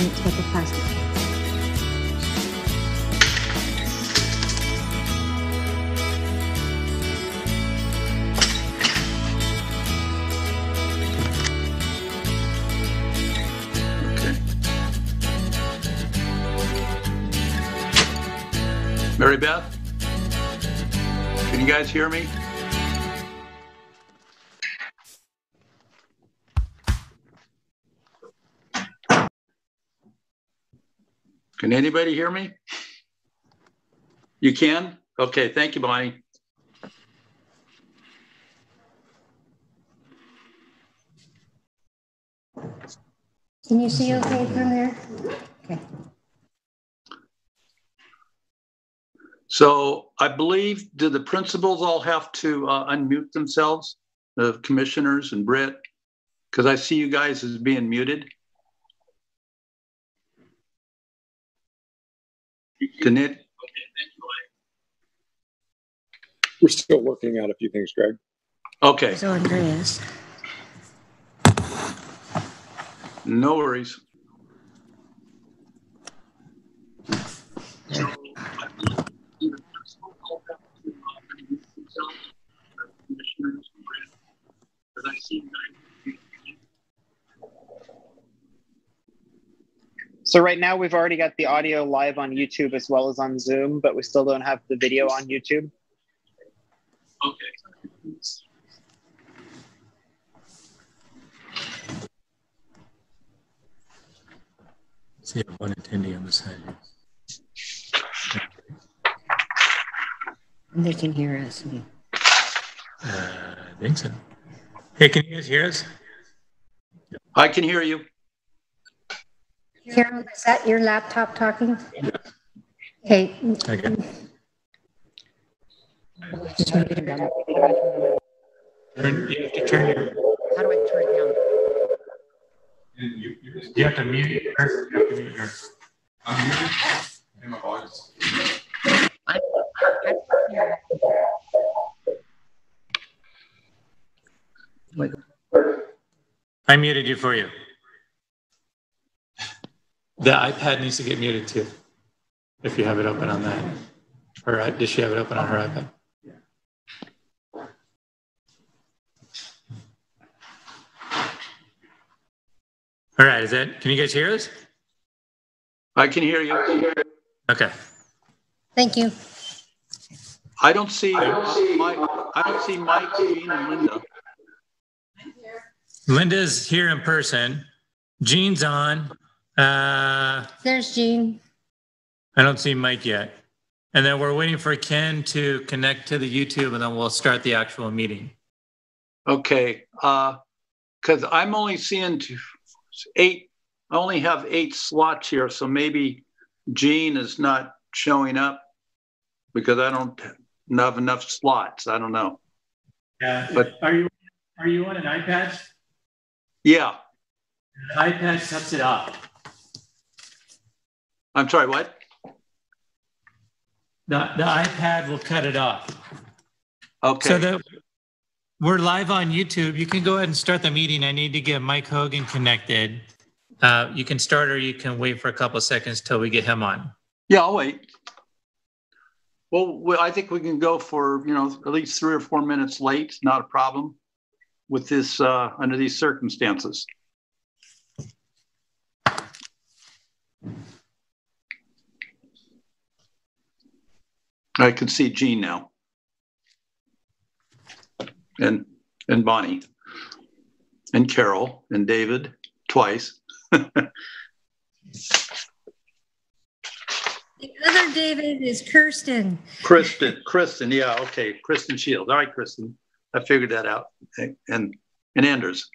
it's got the plastic. Mary Beth, can you guys hear me? Can anybody hear me? You can? Okay, thank you, Bonnie. Can you see okay from there? Okay. So I believe, do the principals all have to unmute themselves, the commissioners and Britt? Because I see you guys as being muted. Can it? We're still working out a few things, Greg. Okay. So Andreas. No worries. So right now we've already got the audio live on YouTube as well as on Zoom, but we still don't have the video on YouTube. Okay. See, one attendee on the side. And they can hear us. I think so. Hey, can you guys hear us? I can hear you. Carol, is that your laptop talking? Okay. Okay. Just move it down. You have to turn your. How do I turn it down? You have to mute it first. You have to mute yours. I muted you for you. The iPad needs to get muted too, if you have it open on that. Or does she have it open on her iPad? All right, is that? Can you guys hear us? I can hear you. Okay. Thank you. I don't see Mike, Jean, and Linda. Linda's here in person. Jean's on. There's Jean. I don't see Mike yet. And then we're waiting for Ken to connect to the YouTube, and then we'll start the actual meeting. Okay, because I'm only seeing 8. I only have 8 slots here, so maybe Jean is not showing up because I don't have enough slots. I don't know. Yeah, but are you on an iPad? Yeah. The iPad sets it up. I'm sorry, what? The iPad will cut it off. Okay. So we're live on YouTube. You can go ahead and start the meeting. I need to get Mike Hogan connected. You can start, or you can wait for a couple of seconds till we get him on. Yeah, I'll wait. Well, I think we can go for, at least 3 or 4 minutes late. Not a problem with this under these circumstances. I can see Jean now, and Bonnie, and Carol, and David twice. The other David is Kirsten. Kristen, yeah, okay, Kristen Shields. All right, Kristen, I figured that out. Okay. And Anders.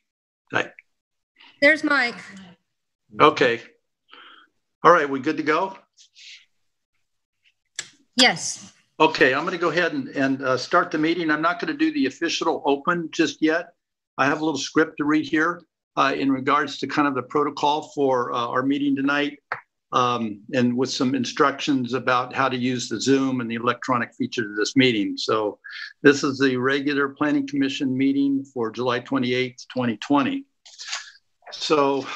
Right. There's Mike. Okay. All right, we good to go? Yes. Okay, I'm going to go ahead and start the meeting. I'm not going to do the official open just yet. I have a little script to read here in regards to kind of the protocol for our meeting tonight, and with some instructions about how to use the Zoom and the electronic features of this meeting. So this is the regular Planning Commission meeting for July 28th, 2020. So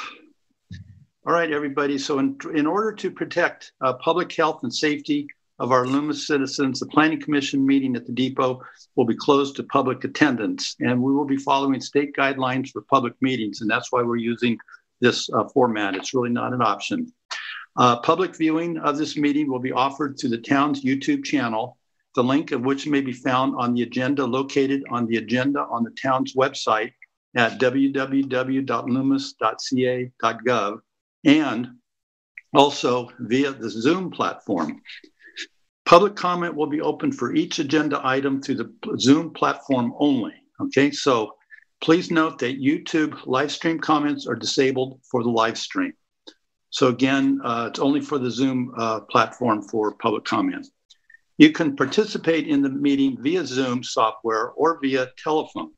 All right, everybody. So in order to protect public health and safety of our Loomis citizens, the Planning Commission meeting at the depot will be closed to public attendance, and we will be following state guidelines for public meetings, and that's why we're using this format. It's really not an option. Public viewing of this meeting will be offered to the town's YouTube channel, the link of which may be found on the agenda located on the agenda on the town's website at www.loomis.ca.gov and also via the Zoom platform. Public comment will be open for each agenda item through the Zoom platform only. Okay, so please note that YouTube live stream comments are disabled for the live stream. So again, it's only for the Zoom platform for public comment. You can participate in the meeting via Zoom software or via telephone.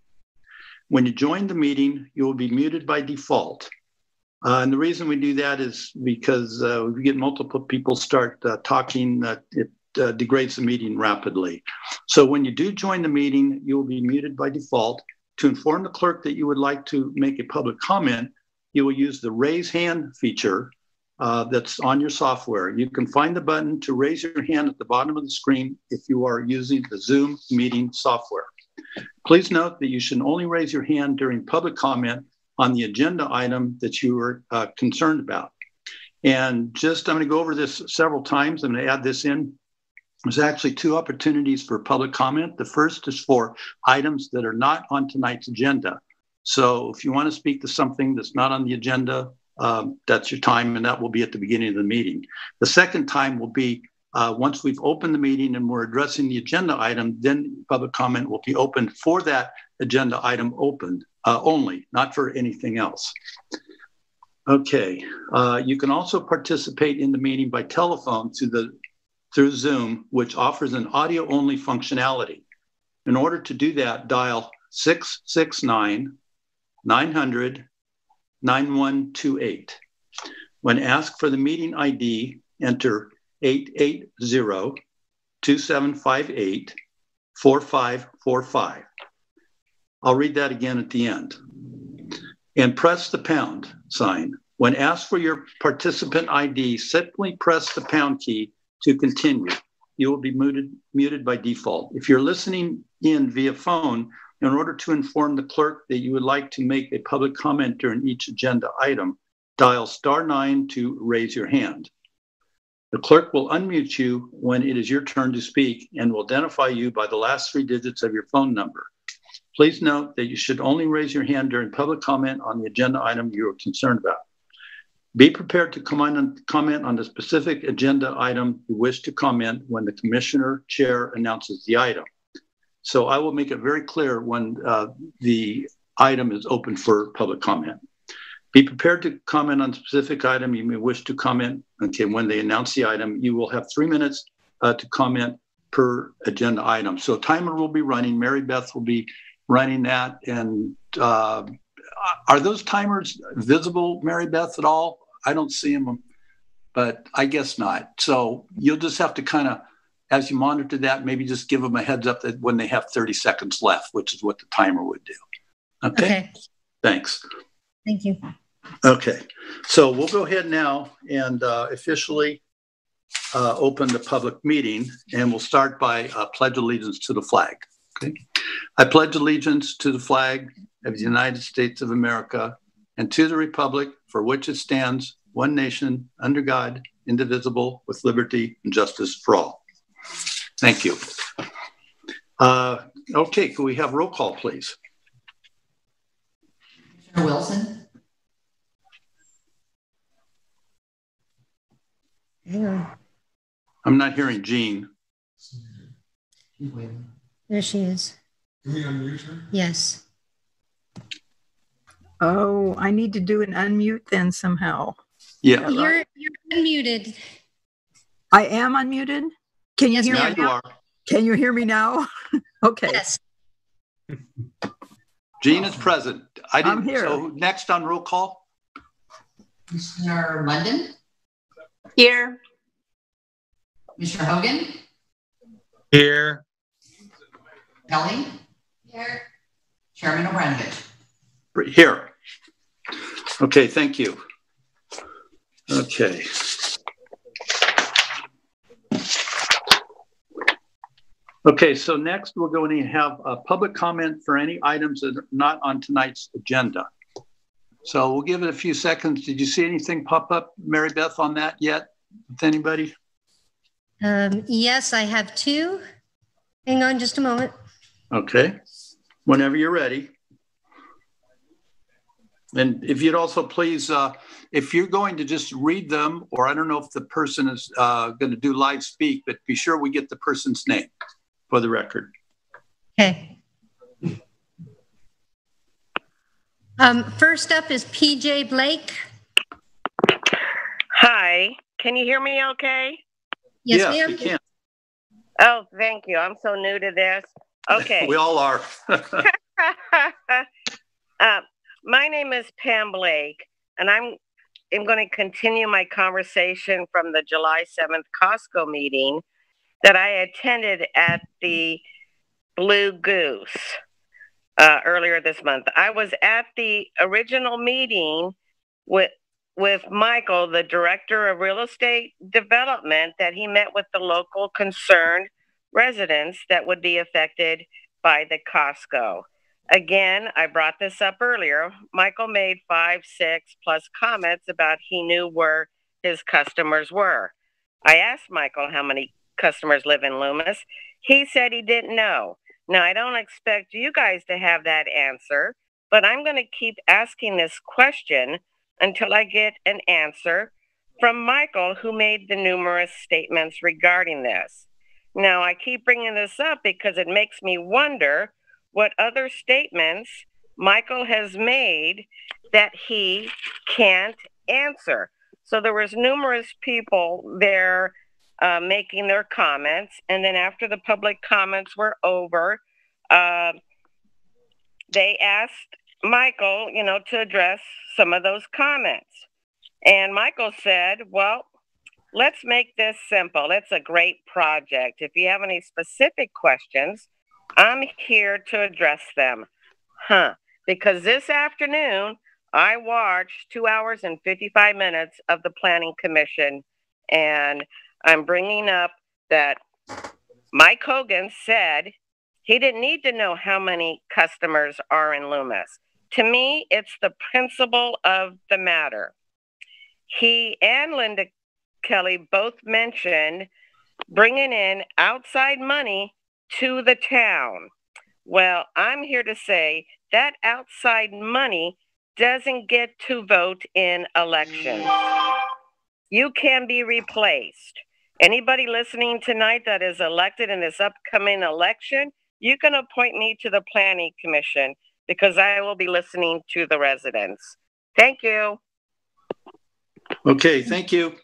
When you join the meeting, you will be muted by default. And the reason we do that is because if we get multiple people start talking, it degrades the meeting rapidly. So when you do join the meeting, you will be muted by default. To inform the clerk that you would like to make a public comment, you will use the raise hand feature that's on your software. You can find the button to raise your hand at the bottom of the screen if you are using the Zoom meeting software. Please note that you should only raise your hand during public comment on the agenda item that you are concerned about. And I'm going to go over this several times. I'm going to add this in. There's actually two opportunities for public comment. The first is for items that are not on tonight's agenda. So if you want to speak to something that's not on the agenda, that's your time, and that will be at the beginning of the meeting. The second time will be once we've opened the meeting and we're addressing the agenda item, then public comment will be open for that agenda item opened only, not for anything else. Okay, you can also participate in the meeting by telephone through Zoom, which offers an audio-only functionality. In order to do that, dial 669-900-9128. When asked for the meeting ID, enter 880-2758-4545. I'll read that again at the end. And press the pound sign. When asked for your participant ID, simply press the pound key to continue. You will be muted by default. If you're listening in via phone, in order to inform the clerk that you would like to make a public comment during each agenda item, dial *9 to raise your hand. The clerk will unmute you when it is your turn to speak and will identify you by the last 3 digits of your phone number. Please note that you should only raise your hand during public comment on the agenda item you are concerned about. Be prepared to comment on the specific agenda item you wish to comment when the commissioner chair announces the item. So I will make it very clear when the item is open for public comment. Be prepared to comment on a specific item you may wish to comment. Okay, when they announce the item, you will have 3 minutes to comment per agenda item. So timer will be running. Mary Beth will be running that. And are those timers visible, Mary Beth, at all? I don't see them, but I guess not. So you'll just have to kind of, as you monitor that, maybe just give them a heads up that when they have 30 seconds left, which is what the timer would do. Okay. Thanks. Thank you. Okay, so we'll go ahead now and officially open the public meeting, and we'll start by pledge allegiance to the flag. Okay, I pledge allegiance to the flag of the United States of America and to the republic for which it stands, one nation, under God, indivisible, with liberty and justice for all. Thank you. Okay, can we have roll call, please? Commissioner Wilson? Hang on. I'm not hearing Jean. There she is. Can we unmute her? Yes. Oh, I need to do an unmute then somehow. Yeah. You're unmuted. I am unmuted? Can you hear Now me you now? are. Can you hear me now? Okay. Yes. Jean is present. I'm here. So next on roll call. Commissioner London? Here. Commissioner Hogan? Here. Kelly? Here. Chairman O'Brien? Here. Okay, thank you. Okay. Okay, so next we're going to have a public comment for any items that are not on tonight's agenda. So we'll give it a few seconds. Did you see anything pop up, Mary Beth, on that yet with anybody? Yes, I have two. Hang on just a moment. Okay, whenever you're ready. And if you'd also please, if you're going to just read them, or I don't know if the person is going to do live speak, but be sure we get the person's name for the record. Okay. First up is PJ Blake. Hi, can you hear me okay? Yes, we ma'am. can. Oh, thank you. I'm so new to this. Okay. We all are. My name is Pam Blake, and I'm going to continue my conversation from the July 7th Costco meeting that I attended at the Blue Goose earlier this month. I was at the original meeting with Michael, the director of real estate development, that he met with the local concerned residents that would be affected by the Costco. Again, I brought this up earlier. Michael made 5, 6 plus comments about he knew where his customers were. I asked Michael how many customers live in Loomis. He said he didn't know. Now, I don't expect you guys to have that answer, but I'm going to keep asking this question until I get an answer from Michael, who made the numerous statements regarding this. Now, I keep bringing this up because it makes me wonder what other statements Michael has made that he can't answer. So there was numerous people there making their comments, and then after the public comments were over, they asked Michael, to address some of those comments. And Michael said, well, let's make this simple. It's a great project. If you have any specific questions, I'm here to address them. Because this afternoon, I watched 2 hours and 55 minutes of the Planning Commission, and I'm bringing up that Mike Hogan said he didn't need to know how many customers are in Loomis. To me, it's the principle of the matter. He and Linda Kelly both mentioned bringing in outside money to the town. Well, I'm here to say that outside money doesn't get to vote in elections. You can be replaced. Anybody listening tonight that is elected in this upcoming election, you can appoint me to the Planning Commission because I will be listening to the residents. Thank you. Okay, thank you.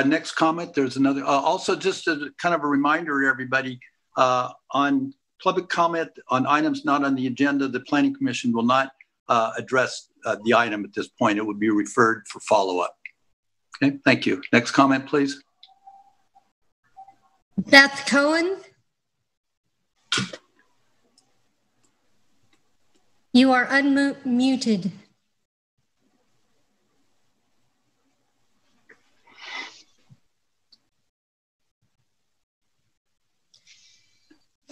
Next comment, there's another. Also, just a kind of a reminder to everybody, on public comment on items not on the agenda, the Planning Commission will not address the item at this point. It would be referred for follow-up. Okay, thank you. Next comment, please. Beth Cohen. You are unmuted.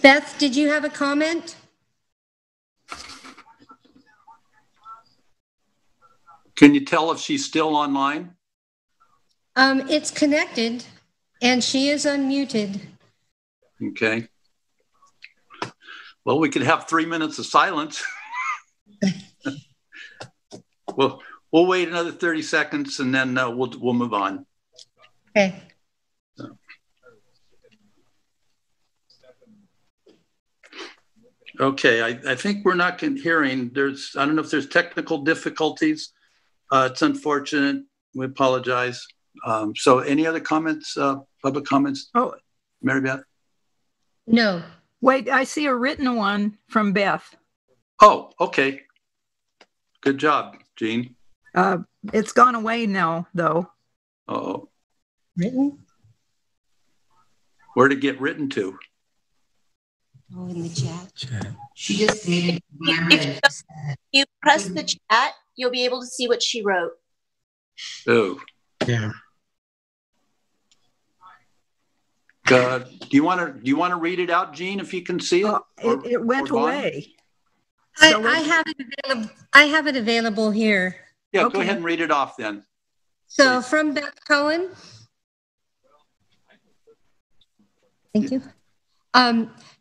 Beth, did you have a comment? Can you tell if she's still online? It's connected and she is unmuted. Okay. Well, we could have 3 minutes of silence. We'll wait another 30 seconds and then we'll move on. Okay. Okay, I think we're not hearing. I don't know if there's technical difficulties. It's unfortunate. We apologize. So any other comments, public comments? Oh, Mary Beth? No. wait, I see a written one from Beth. Oh, okay. Good job, Jean. It's gone away now, though. Uh-oh. Written? Where'd it get written to? Oh, in the chat. She just stated. If you press the chat, you'll be able to see what she wrote. Oh. Yeah. Do you want to read it out, Jean, if you can see it? It went away. I have it available. I have it available here. Yeah, Okay. Go ahead and read it off then. So Please. from Beth Cohen. Thank you.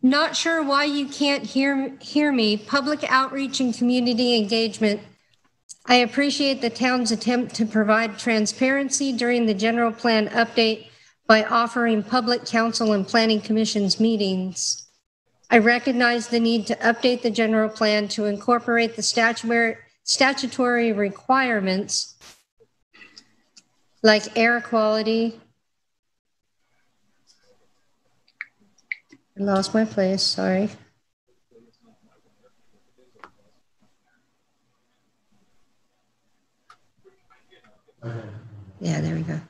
Not sure why you can't hear me. Public outreach and community engagement. I appreciate the town's attempt to provide transparency during the general plan update by offering public council and planning commission's meetings. I recognize the need to update the general plan to incorporate the statutory requirements like air quality. I lost my place, sorry. Yeah, there we go.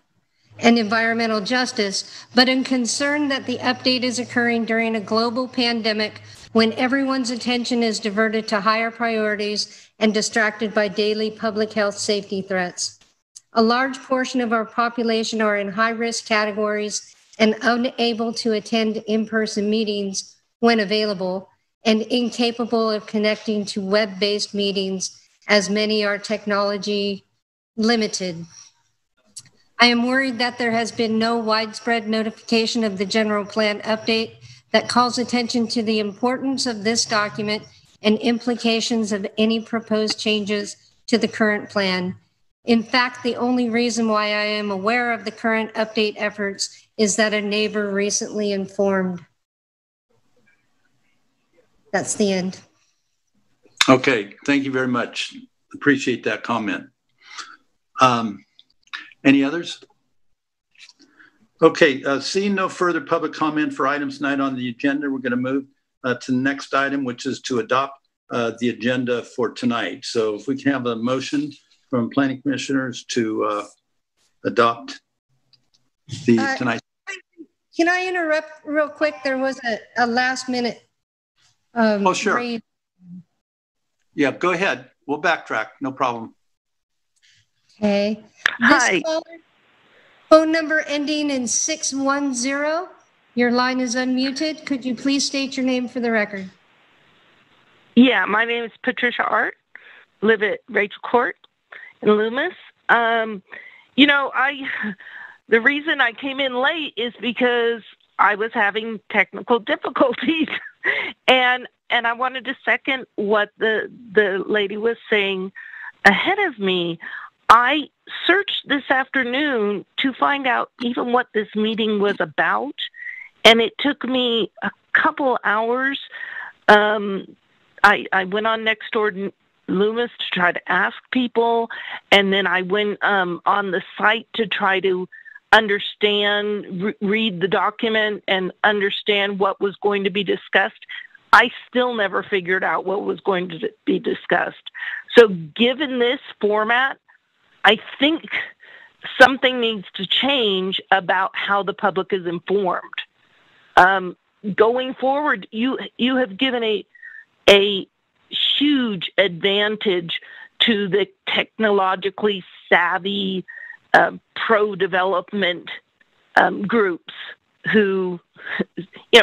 And environmental justice, but I'm concerned that the update is occurring during a global pandemic when everyone's attention is diverted to higher priorities and distracted by daily public health safety threats. A large portion of our population are in high-risk categories and unable to attend in-person meetings when available, and incapable of connecting to web-based meetings, as many are technology limited. I am worried that there has been no widespread notification of the general plan update that calls attention to the importance of this document and implications of any proposed changes to the current plan. In fact, the only reason why I am aware of the current update efforts is that a neighbor recently informed. That's the end. Okay, thank you very much. Appreciate that comment. Any others? Okay, seeing no further public comment for items tonight on the agenda, we're going to move to the next item, which is to adopt the agenda for tonight. So if we can have a motion from planning commissioners to adopt the tonight. Can I interrupt real quick? There was a last minute. Oh, sure. Yeah, go ahead. We'll backtrack. No problem. Okay. Hi. Phone number ending in 610. Your line is unmuted. Could you please state your name for the record? Yeah, my name is Patricia Art. Live at Rachel Court in Loomis. You know, the reason I came in late is because I was having technical difficulties, and I wanted to second what the lady was saying ahead of me. I searched this afternoon to find out even what this meeting was about, and it took me a couple hours. I went on Nextdoor Loomis to try to ask people, and then I went on the site to try to understand, read the document and understand what was going to be discussed. I still never figured out what was going to be discussed. So given this format, I think something needs to change about how the public is informed. Going forward, you have given a huge advantage to the technologically savvy pro-development groups who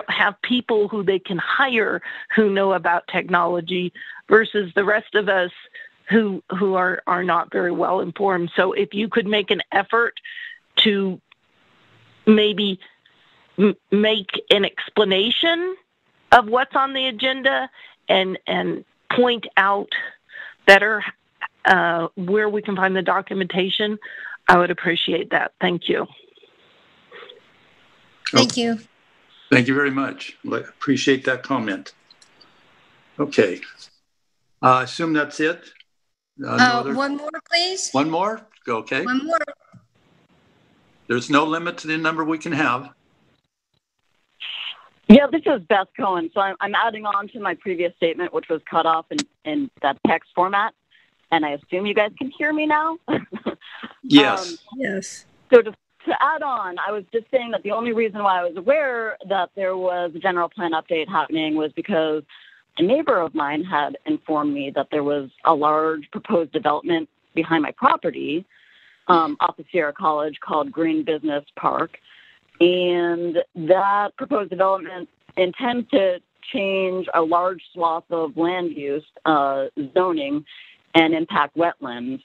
have people who they can hire who know about technology versus the rest of us who are not very well informed. So if you could make an effort to maybe make an explanation of what's on the agenda and point out better where we can find the documentation, I would appreciate that. Thank you. Thank you. Thank you very much. Appreciate that comment. Okay. I assume that's it. One more, please. One more? Okay. One more. There's no limit to the number we can have. Yeah, this is Beth Cohen. So I'm adding on to my previous statement, which was cut off in that text format. And I assume you guys can hear me now? Yes. Yes. So to add on, I was just saying that the only reason why I was aware that there was a general plan update happening was because a neighbor of mine had informed me that there was a large proposed development behind my property off of Sierra College called Green Business Park. And that proposed development intends to change a large swath of land use zoning and impact wetlands.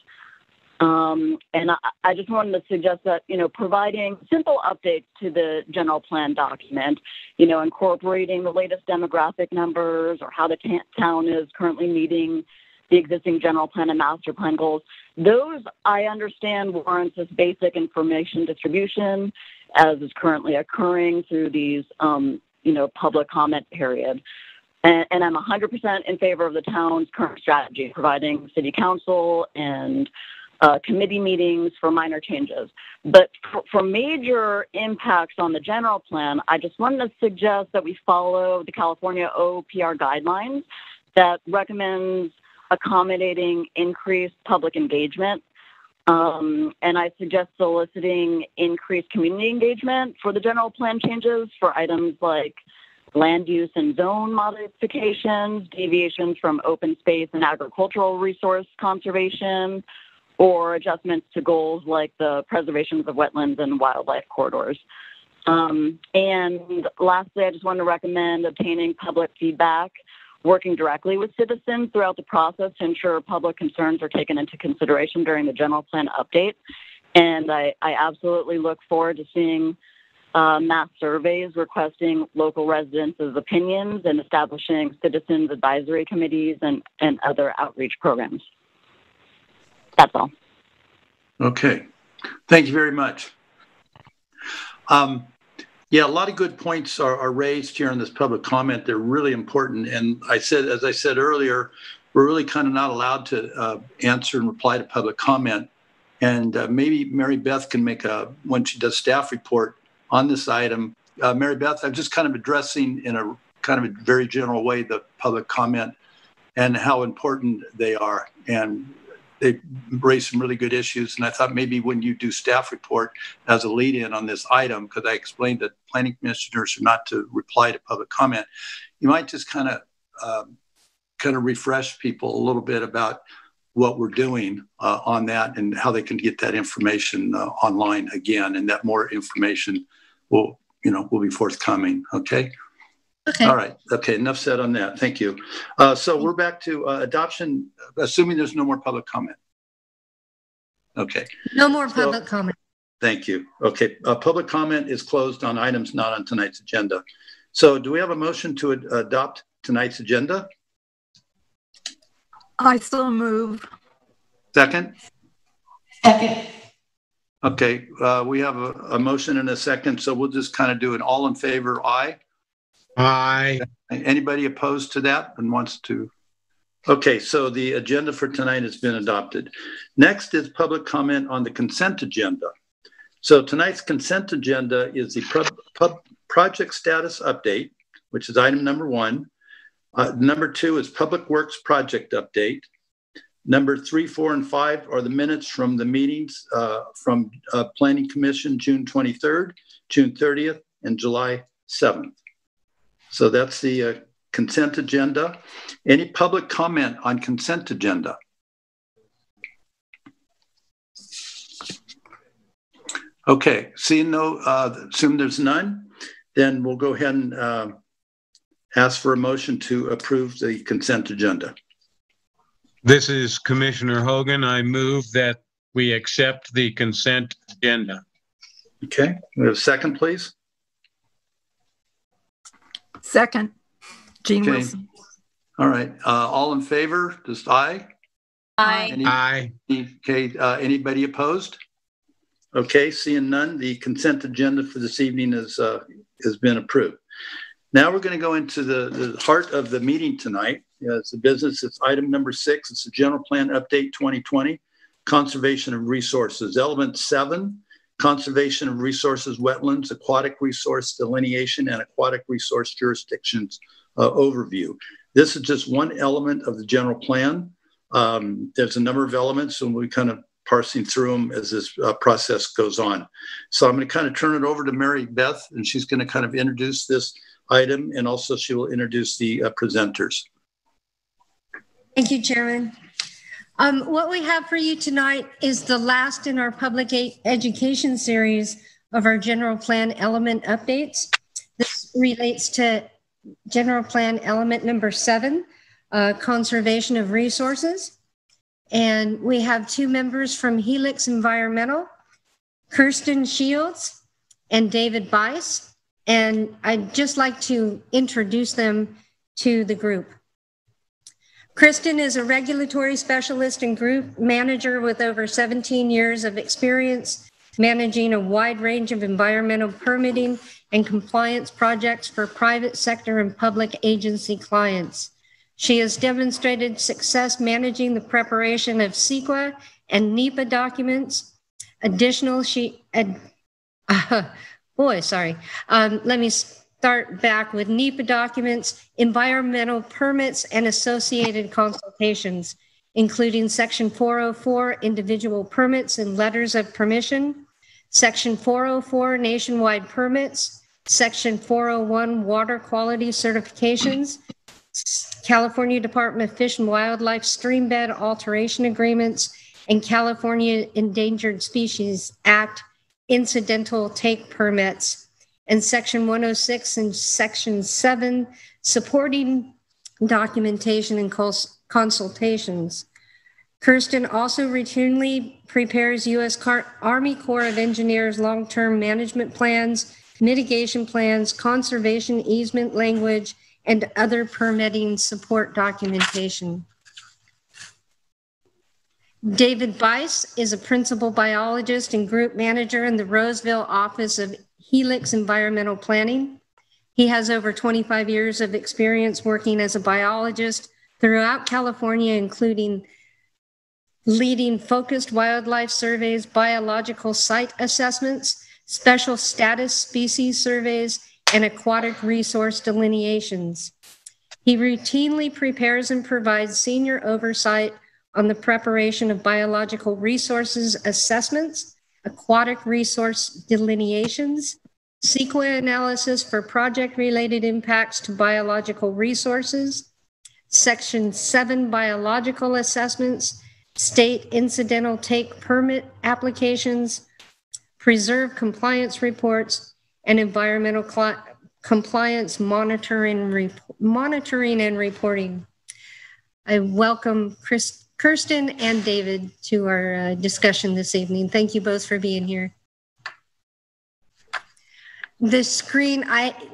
And I just wanted to suggest that, providing simple updates to the general plan document, incorporating the latest demographic numbers or how the town is currently meeting the existing general plan and master plan goals, those I understand warrants this basic information distribution as is currently occurring through these, public comment period. And I'm 100% in favor of the town's current strategy, providing city council and committee meetings for minor changes. But for major impacts on the general plan, I just wanted to suggest that we follow the California OPR guidelines that recommends accommodating increased public engagement. And I suggest soliciting increased community engagement for the general plan changes for items like land use and zone modifications, deviations from open space and agricultural resource conservation, or adjustments to goals like the preservations of wetlands and wildlife corridors. And lastly, I just want to recommend obtaining public feedback, working directly with citizens throughout the process to ensure public concerns are taken into consideration during the general plan update. And I absolutely look forward to seeing mass surveys requesting local residents' opinions and establishing citizens advisory committees and other outreach programs. That's all. Okay. Thank you very much. Yeah, a lot of good points are raised here in this public comment. They're really important. And as I said earlier, we're really kind of not allowed to answer and reply to public comment. And maybe Mary Beth can make when she does staff report on this item. Mary Beth, I'm just kind of addressing in a kind of a very general way the public comment and how important they are. And they raised some really good issues. And I thought maybe when you do staff report as a lead in on this item, because I explained that planning commissioners are not to reply to public comment, you might just kind of refresh people a little bit about what we're doing on that and how they can get that information online again, and that more information will be forthcoming. Okay. Okay. All right. Okay. Enough said on that. Thank you. So we're back to adoption, assuming there's no more public comment. Okay. No more public comment. Thank you. Okay. Public comment is closed on items not on tonight's agenda. So do we have a motion to adopt tonight's agenda? I still move. Second? Second. Okay. We have a motion and a second. So we'll just kind of do an all in favor, aye. Aye. Anybody opposed to that and wants to? Okay, so the agenda for tonight has been adopted. Next is public comment on the consent agenda. So tonight's consent agenda is the project status update, which is item number 1. Number 2 is public works project update. Number 3, 4, and 5 are the minutes from the meetings from Planning Commission, June 23rd, June 30th, and July 7th. So that's the consent agenda. Any public comment on consent agenda? Okay, seeing assume there's none, then we'll go ahead and ask for a motion to approve the consent agenda. This is Commissioner Hogan. I move that we accept the consent agenda. Okay, we have a second, please. Second, Jean Okay. Wilson. All right, all in favor, just aye? Aye. Aye. Okay, anybody opposed? Okay, seeing none, the consent agenda for this evening has been approved. Now we're going to go into the heart of the meeting tonight. It's the business. It's item number 6. It's the General Plan Update 2020, Conservation of Resources. Element 7, Conservation of Resources, Wetlands, Aquatic Resource Delineation, and Aquatic Resource Jurisdictions overview. This is just one element of the general plan. There's a number of elements, and we're kind of parsing through them as this process goes on. So I'm going to kind of turn it over to Mary Beth, and she's going to kind of introduce this item, and also she will introduce the presenters. Thank you, Chairman. What we have for you tonight is the last in our public education series of our general plan element updates. This relates to general plan element number 7, conservation of resources. And we have 2 members from Helix Environmental, Kirsten Shields and David Bice. And I'd just like to introduce them to the group. Kristen is a regulatory specialist and group manager with over 17 years of experience managing a wide range of environmental permitting and compliance projects for private sector and public agency clients. She has demonstrated success managing the preparation of CEQA and NEPA documents. Let me start back with NEPA documents, environmental permits, and associated consultations, including Section 404, individual permits and letters of permission, Section 404, nationwide permits, Section 401, water quality certifications, California Department of Fish and Wildlife streambed alteration agreements, and California Endangered Species Act incidental take permits, and Section 106 and Section 7 supporting documentation and consultations. Kirsten also routinely prepares U.S. Army Corps of Engineers long-term management plans, mitigation plans, conservation easement language, and other permitting support documentation. David Bice is a principal biologist and group manager in the Roseville office of Helix Environmental Planning. He has over 25 years of experience working as a biologist throughout California, including leading focused wildlife surveys, biological site assessments, special status species surveys, and aquatic resource delineations. He routinely prepares and provides senior oversight on the preparation of biological resources assessments, aquatic resource delineations, CEQA analysis for project-related impacts to biological resources, Section 7 biological assessments, state incidental take permit applications, preserve compliance reports, and environmental compliance monitoring and reporting. I welcome Kirsten and David to our discussion this evening. Thank you both for being here. The screen,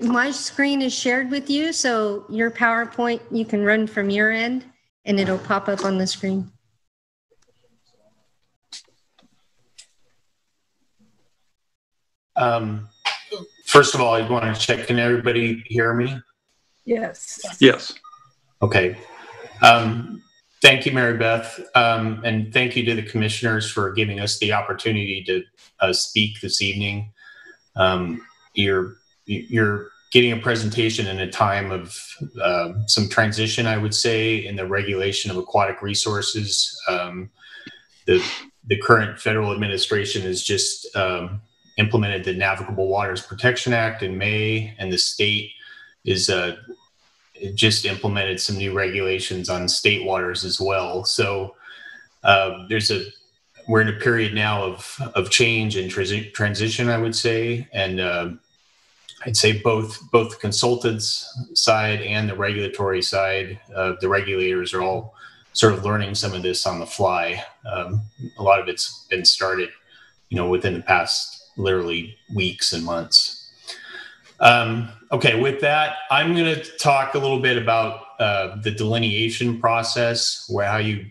my screen is shared with you, so your PowerPoint you can run from your end and it'll pop up on the screen. First of all, I want to check, can everybody hear me? Yes. Yes. Okay. Thank you, Mary Beth, and thank you to the commissioners for giving us the opportunity to speak this evening. You're getting a presentation in a time of some transition, I would say, in the regulation of aquatic resources. The current federal administration has just implemented the Navigable Waters Protection Act in May, and the state is just implemented some new regulations on state waters as well. So we're in a period now of change and transition, I would say, and I'd say both the consultants side and the regulatory side, the regulators are all sort of learning some of this on the fly. A lot of it's been started, within the past literally weeks and months. Okay, with that, I'm going to talk a little bit about the delineation process, how you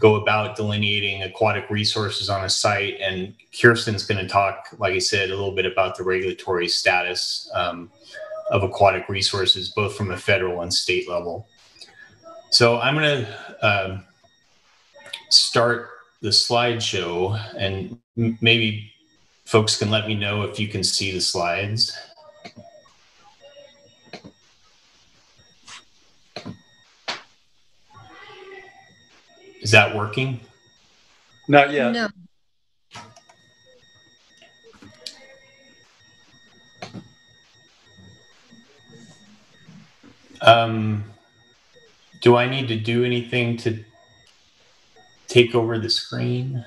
go about delineating aquatic resources on a site, and Kirsten's going to talk, like I said, a little bit about the regulatory status of aquatic resources, both from a federal and state level. So I'm going to start the slideshow, and maybe folks can let me know if you can see the slides. Is that working? Not yet. No. Do I need to do anything to take over the screen?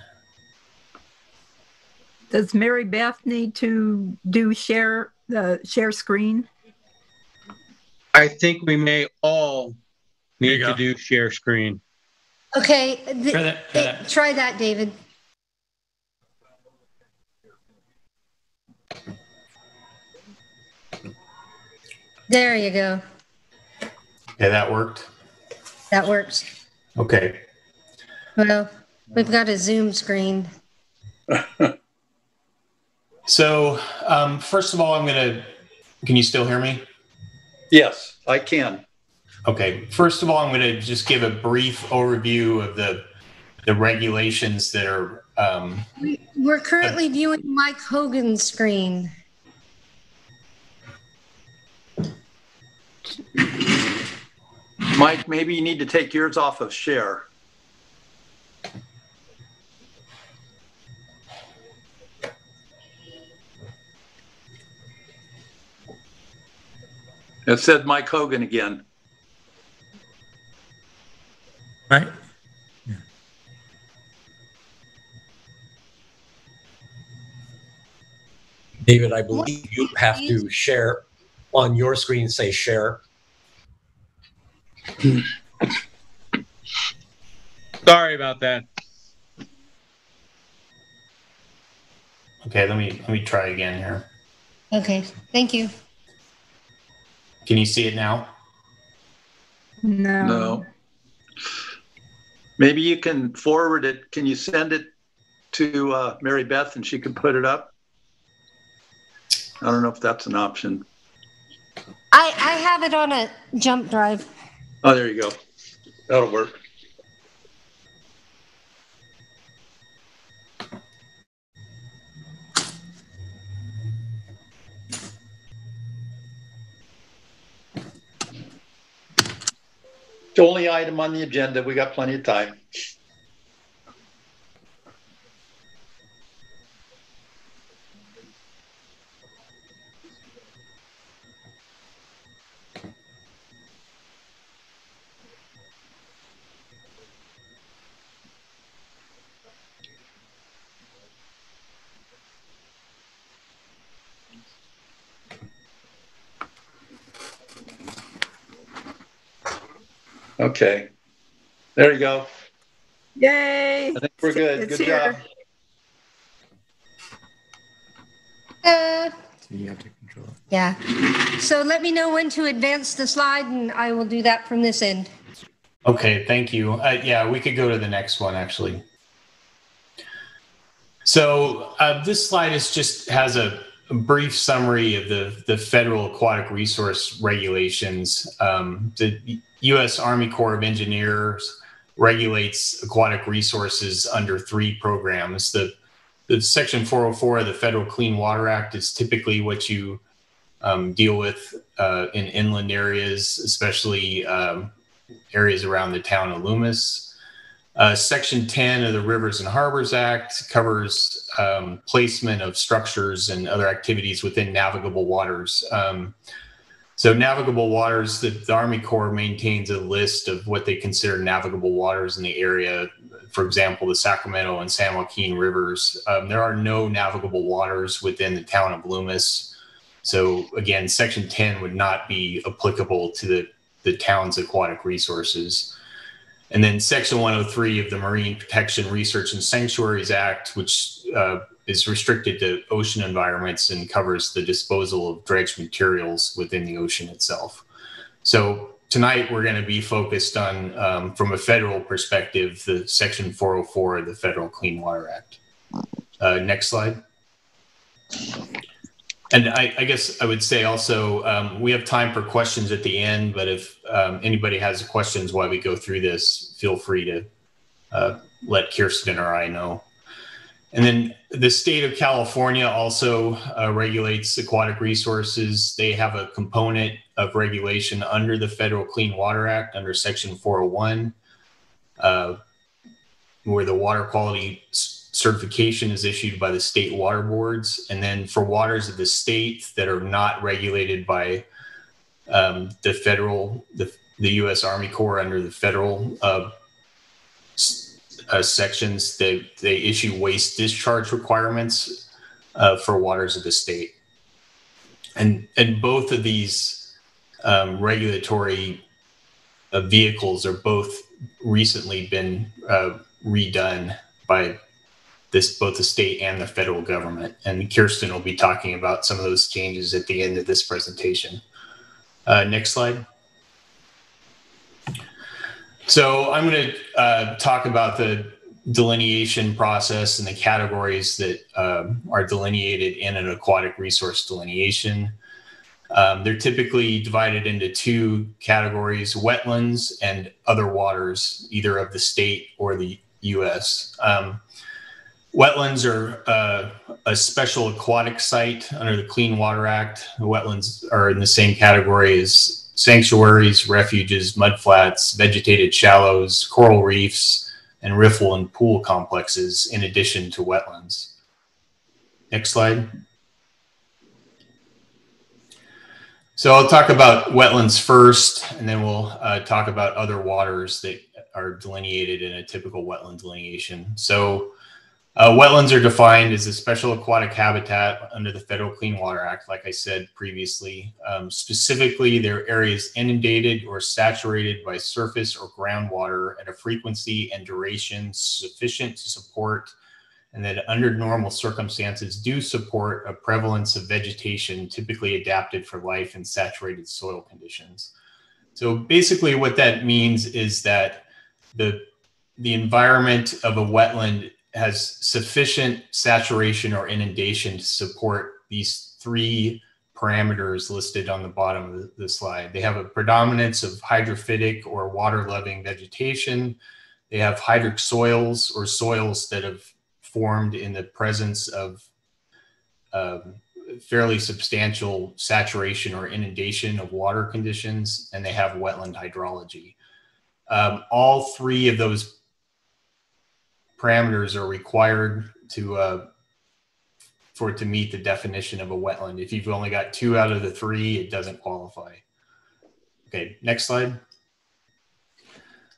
Does Mary Beth need to do share screen? I think we may all need to do share screen. Okay, Try that. try that, David. There you go. Yeah, that worked. That works. Okay. Well, we've got a Zoom screen. So, first of all, can you still hear me? Yes, I can. Okay. First of all, I'm going to just give a brief overview of the regulations that are. We're currently viewing Mike Hogan's screen. Mike, maybe you need to take yours off of share. It said Mike Hogan again. Right. David, I believe you have to share on your screen, say share. Sorry about that. Okay, let me try again here. Okay, thank you. Can you see it now? No. Maybe you can forward it. Can you send it to Mary Beth and she can put it up? I don't know if that's an option. I have it on a jump drive. Oh, there you go. That'll work. The only item on the agenda. We got plenty of time. Okay. There you go. Yay! I think we're good. It's Good here. job. So you have to control it. Yeah. So let me know when to advance the slide and I will do that from this end. Okay, thank you. Yeah, we could go to the next one actually. So this slide has a brief summary of the federal aquatic resource regulations. The U.S. Army Corps of Engineers regulates aquatic resources under 3 programs. The Section 404 of the Federal Clean Water Act is typically what you deal with in inland areas, especially areas around the town of Loomis. Section 10 of the Rivers and Harbors Act covers placement of structures and other activities within navigable waters. So navigable waters, the Army Corps maintains a list of what they consider navigable waters in the area. For example, the Sacramento and San Joaquin rivers. There are no navigable waters within the town of Loomis. So again, Section 10 would not be applicable to the town's aquatic resources. And then Section 103 of the Marine Protection Research and Sanctuaries Act, which is restricted to ocean environments and covers the disposal of dredged materials within the ocean itself. So tonight we're going to be focused on, from a federal perspective, the Section 404 of the Federal Clean Water Act. Next slide. And I guess I would say also, we have time for questions at the end, but if anybody has questions while we go through this, feel free to let Kirsten or I know. And then the state of California also regulates aquatic resources. They have a component of regulation under the Federal Clean Water Act under Section 401, where the water quality certification is issued by the state water boards. And then for waters of the state that are not regulated by the the U.S. Army Corps under the federal sections. They issue waste discharge requirements for waters of the state. And both of these regulatory vehicles are both recently been redone by both the state and the federal government. And Kirsten will be talking about some of those changes at the end of this presentation. Next slide. So I'm going to talk about the delineation process and the categories that are delineated in an aquatic resource delineation. They're typically divided into two categories: wetlands and other waters, either of the state or the U.S. Wetlands are a special aquatic site under the Clean Water Act. The wetlands are in the same category as sanctuaries, refuges, mudflats, vegetated shallows, coral reefs, and riffle and pool complexes, in addition to wetlands. Next slide. So I'll talk about wetlands first, and then we'll talk about other waters that are delineated in a typical wetland delineation. So wetlands are defined as a special aquatic habitat under the Federal Clean Water Act, like I said previously. Specifically, they're areas inundated or saturated by surface or groundwater at a frequency and duration sufficient to support, and that under normal circumstances do support, a prevalence of vegetation typically adapted for life in saturated soil conditions. So basically what that means is that the environment of a wetland has sufficient saturation or inundation to support these three parameters listed on the bottom of the slide. They have a predominance of hydrophytic or water-loving vegetation. They have hydric soils, or soils that have formed in the presence of fairly substantial saturation or inundation of water conditions, and they have wetland hydrology. All three of those parameters are required for it to meet the definition of a wetland. If you've only got 2 out of the 3, it doesn't qualify. Okay, next slide.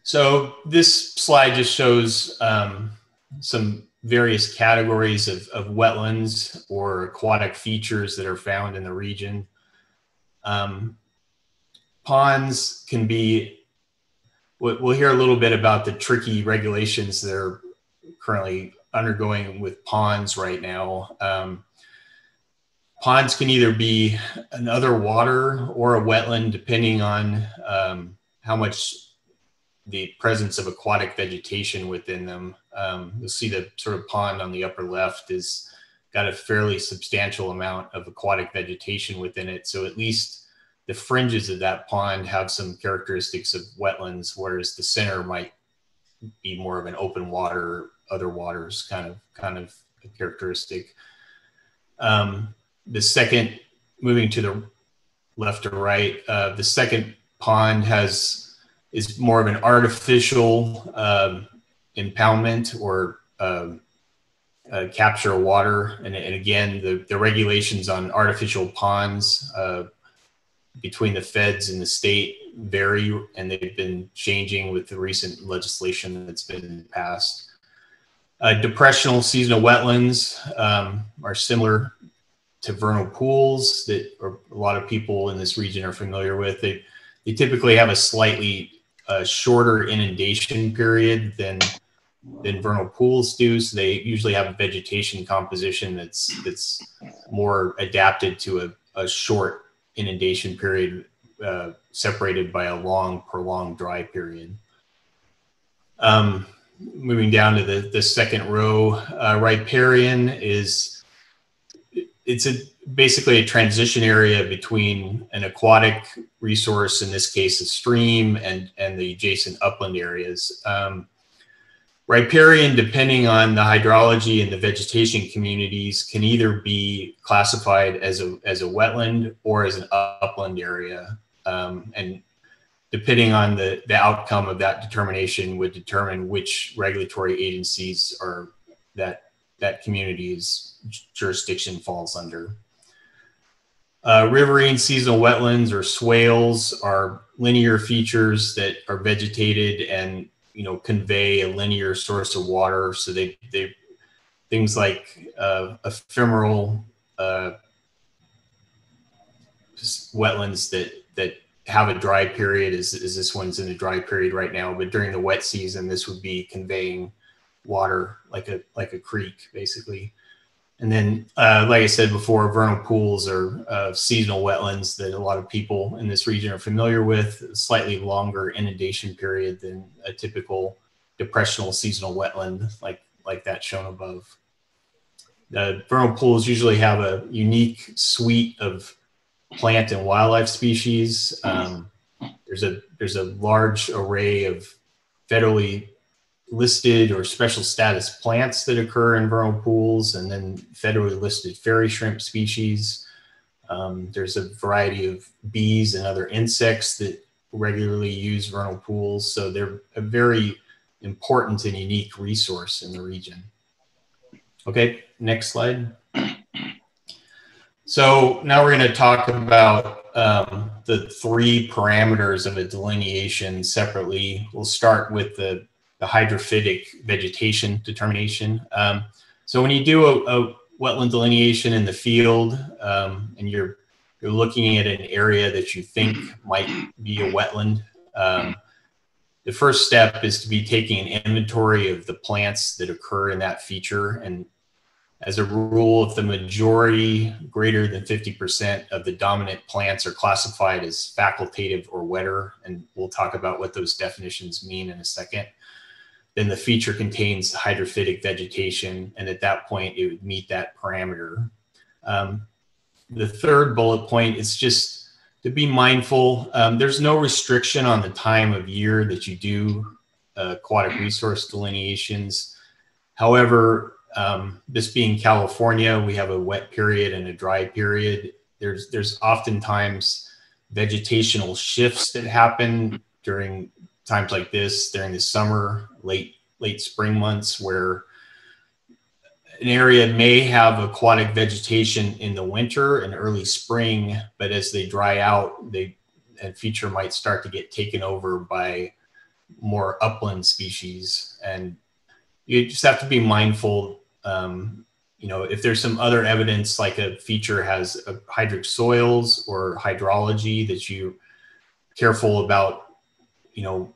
So this slide just shows some various categories of wetlands or aquatic features that are found in the region. Ponds can be, we'll hear a little bit about the tricky regulations that are currently undergoing with ponds right now. Ponds can either be another water or a wetland, depending on how much the presence of aquatic vegetation within them. You'll see the sort of pond on the upper left is got a fairly substantial amount of aquatic vegetation within it. So at least the fringes of that pond have some characteristics of wetlands, whereas the center might be more of an open water, other waters kind of a characteristic. The second, moving to the left or right, the second pond is more of an artificial impoundment or capture of water. And again, the regulations on artificial ponds between the feds and the state vary, and they've been changing with the recent legislation that's been passed. Depressional seasonal wetlands are similar to vernal pools that a lot of people in this region are familiar with. They typically have a slightly shorter inundation period than vernal pools do. So they usually have a vegetation composition that's more adapted to a short inundation period separated by a long, prolonged dry period. Moving down to the second row, riparian it's basically a transition area between an aquatic resource, in this case a stream, and the adjacent upland areas. Riparian, depending on the hydrology and the vegetation communities, can either be classified as a wetland or as an upland area. And depending on the outcome of that determination would determine which regulatory agencies are that community's jurisdiction falls under. Riverine seasonal wetlands or swales are linear features that are vegetated and, you know, convey a linear source of water. So they things like ephemeral wetlands that have a dry period, as this one's in a dry period right now, but during the wet season, this would be conveying water like a creek, basically. And then, like I said before, vernal pools are seasonal wetlands that a lot of people in this region are familiar with, a slightly longer inundation period than a typical depressional seasonal wetland like that shown above. The vernal pools usually have a unique suite of plant and wildlife species. There's a large array of federally listed or special status plants that occur in vernal pools, and then federally listed fairy shrimp species. There's a variety of bees and other insects that regularly use vernal pools, so they're a very important and unique resource in the region. Okay, next slide. So now we're going to talk about the three parameters of a delineation separately. We'll start with the hydrophytic vegetation determination. So when you do a wetland delineation in the field and you're looking at an area that you think might be a wetland, the first step is to be taking an inventory of the plants that occur in that feature. And as a rule, if the majority, greater than 50% of the dominant plants are classified as facultative or wetter, and we'll talk about what those definitions mean in a second, then the feature contains hydrophytic vegetation, and at that point it would meet that parameter. The third bullet point is just to be mindful. There's no restriction on the time of year that you do aquatic resource delineations. However, this being California, we have a wet period and a dry period. There's oftentimes vegetational shifts that happen during times like this, during the summer, late spring months, where an area may have aquatic vegetation in the winter and early spring, but as they dry out, a feature might start to get taken over by more upland species. And you just have to be mindful, you know, if there's some other evidence, like a feature has hydric soils or hydrology, that you're careful about, you know,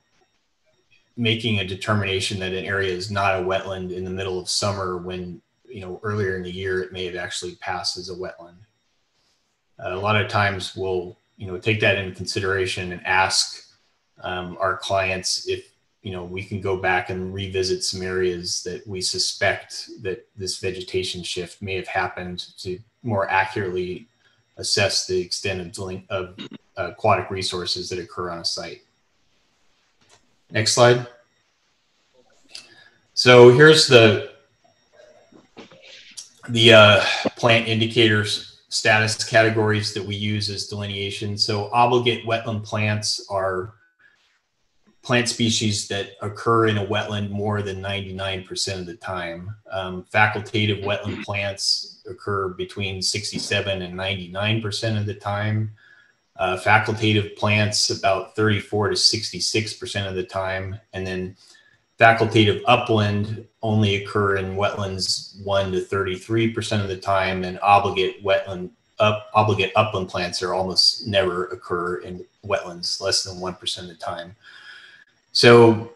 making a determination that an area is not a wetland in the middle of summer when, you know, earlier in the year it may have actually passed as a wetland. A lot of times we'll, you know, take that into consideration and ask our clients if, you know, we can go back and revisit some areas that we suspect that this vegetation shift may have happened, to more accurately assess the extent of aquatic resources that occur on a site. Next slide. So here's the plant indicators status categories that we use as delineation. So obligate wetland plants are plant species that occur in a wetland more than 99% of the time. Facultative wetland plants occur between 67 and 99% of the time. Facultative plants about 34 to 66% of the time. And then facultative upland only occur in wetlands 1 to 33% of the time, and obligate upland plants are almost never occur in wetlands, less than 1% of the time. So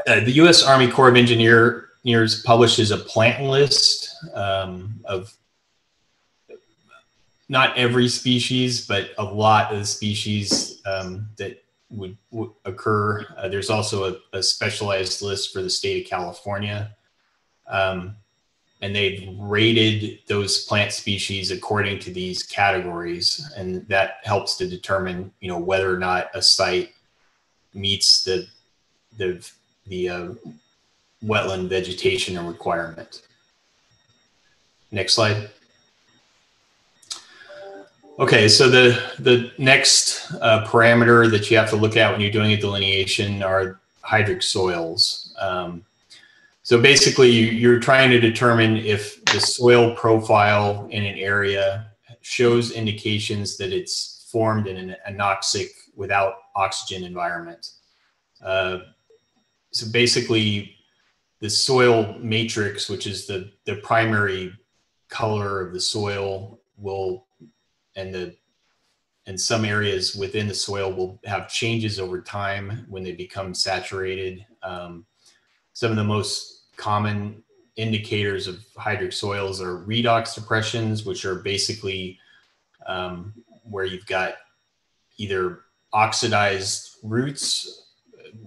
the U.S. Army Corps of Engineers publishes a plant list of not every species, but a lot of the species that would occur. There's also a specialized list for the state of California. And they've rated those plant species according to these categories. And that helps to determine, you know, whether or not a site meets the wetland vegetation and requirement. Next slide. Okay, so the next parameter that you have to look at when you're doing a delineation are hydric soils. So basically you're trying to determine if the soil profile in an area shows indications that it's formed in an anoxic without oxygen environment. So basically, the soil matrix, which is the primary color of the soil, will, and some areas within the soil will have changes over time when they become saturated. Some of the most common indicators of hydric soils are redox depressions, which are basically where you've got either oxidized roots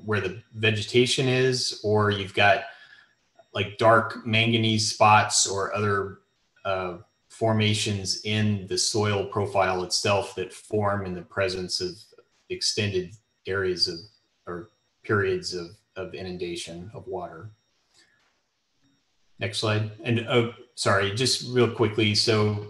where the vegetation is, or you've got like dark manganese spots or other formations in the soil profile itself that form in the presence of extended areas of or periods of inundation of water. Next slide. And oh, sorry, just real quickly. So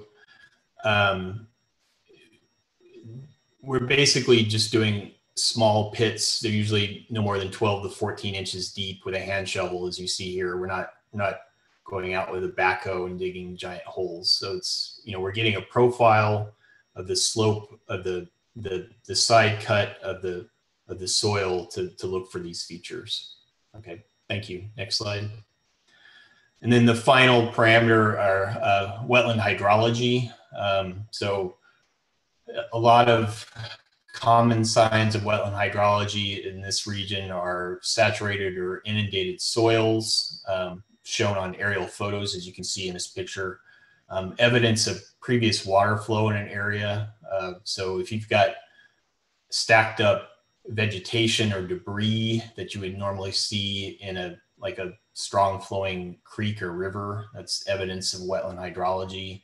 we're basically just doing small pits. They're usually no more than 12 to 14 inches deep with a hand shovel, as you see here. We're not going out with a backhoe and digging giant holes. So it's, you know, we're getting a profile of the slope of the side cut of the soil to look for these features. Okay, thank you. Next slide. And then the final parameter are wetland hydrology. So a lot of common signs of wetland hydrology in this region are saturated or inundated soils, shown on aerial photos, as you can see in this picture. Evidence of previous water flow in an area. So if you've got stacked up vegetation or debris that you would normally see in a strong flowing creek or river, that's evidence of wetland hydrology.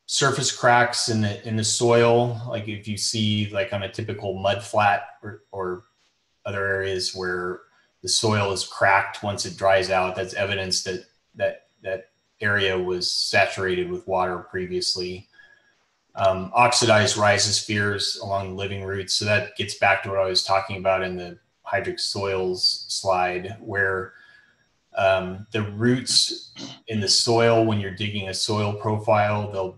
Surface cracks in the soil, like if you see like on a typical mud flat or other areas where the soil is cracked once it dries out, that's evidence that area was saturated with water previously. Oxidized rhizospheres along the living roots. So that gets back to what I was talking about in the hydric soils slide, where the roots in the soil, when you're digging a soil profile,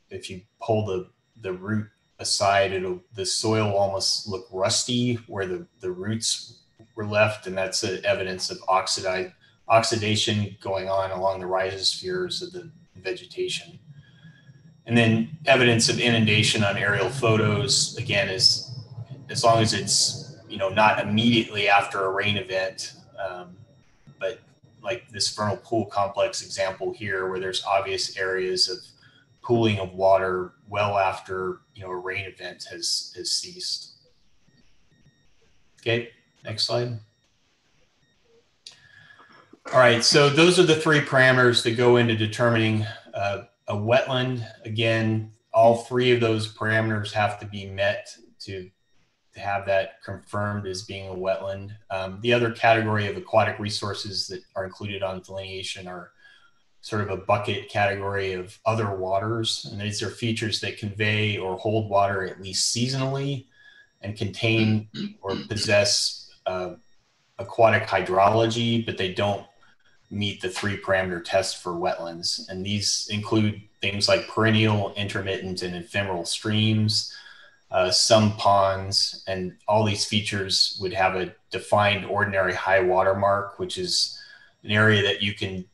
if you pull the root aside, the soil almost look rusty where the roots were left, and that's evidence of oxidation going on along the rhizospheres of the vegetation. And then evidence of inundation on aerial photos, again, is as long as it's, you know, not immediately after a rain event, but like this vernal pool complex example here, where there's obvious areas of pooling of water well after, you know, a rain event has ceased. Okay, next slide. All right, so those are the three parameters that go into determining a wetland. Again, all three of those parameters have to be met to have that confirmed as being a wetland. The other category of aquatic resources that are included on delineation are sort of a bucket category of other waters. And these are features that convey or hold water at least seasonally and contain or possess aquatic hydrology, but they don't meet the three parameter test for wetlands. And these include things like perennial, intermittent, and ephemeral streams, some ponds, and all these features would have a defined ordinary high water mark, which is an area that you can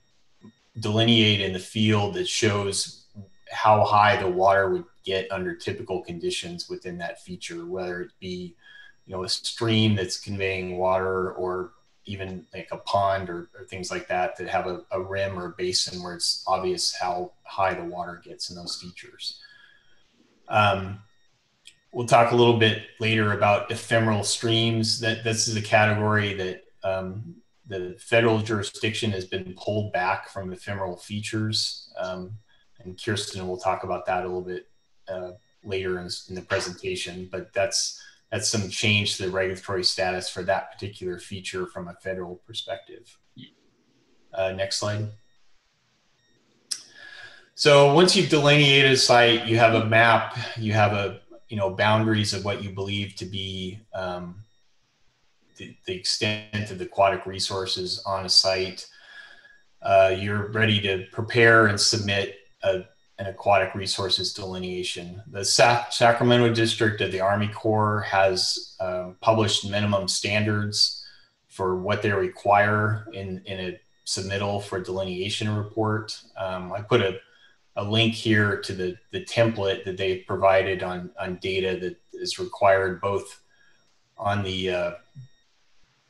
delineate in the field that shows how high the water would get under typical conditions within that feature, whether it be, you know, a stream that's conveying water, or even like a pond or things like that that have a rim or a basin where it's obvious how high the water gets in those features. We'll talk a little bit later about ephemeral streams. This is a category that the federal jurisdiction has been pulled back from ephemeral features. And Kirsten will talk about that a little bit later in the presentation, but that's some change to the regulatory status for that particular feature from a federal perspective. Next slide. So once you've delineated a site, you have a map, you have boundaries of what you believe to be the extent of the aquatic resources on a site. You're ready to prepare and submit a an aquatic resources delineation. The Sacramento district of the Army Corps has published minimum standards for what they require in a submittal for delineation report. I put a link here to the template that they provided on data that is required both on the, I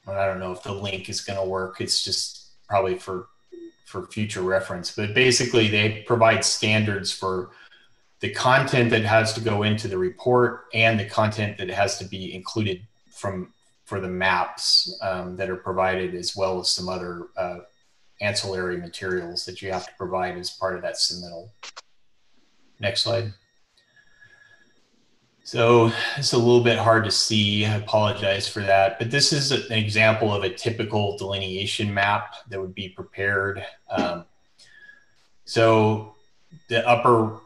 don't know if the link is going to work. It's just probably for future reference, but basically they provide standards for the content that has to go into the report and the content that has to be included for the maps that are provided, as well as some other ancillary materials that you have to provide as part of that submittal. Next slide. So it's a little bit hard to see. I apologize for that, but this is an example of a typical delineation map that would be prepared. So the upper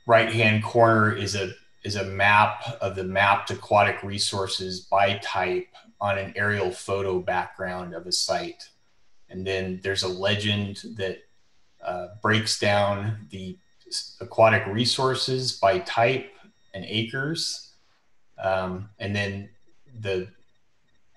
right-hand corner is a map of the mapped aquatic resources by type on an aerial photo background of a site. And then there's a legend that breaks down the aquatic resources by type and acres. And then the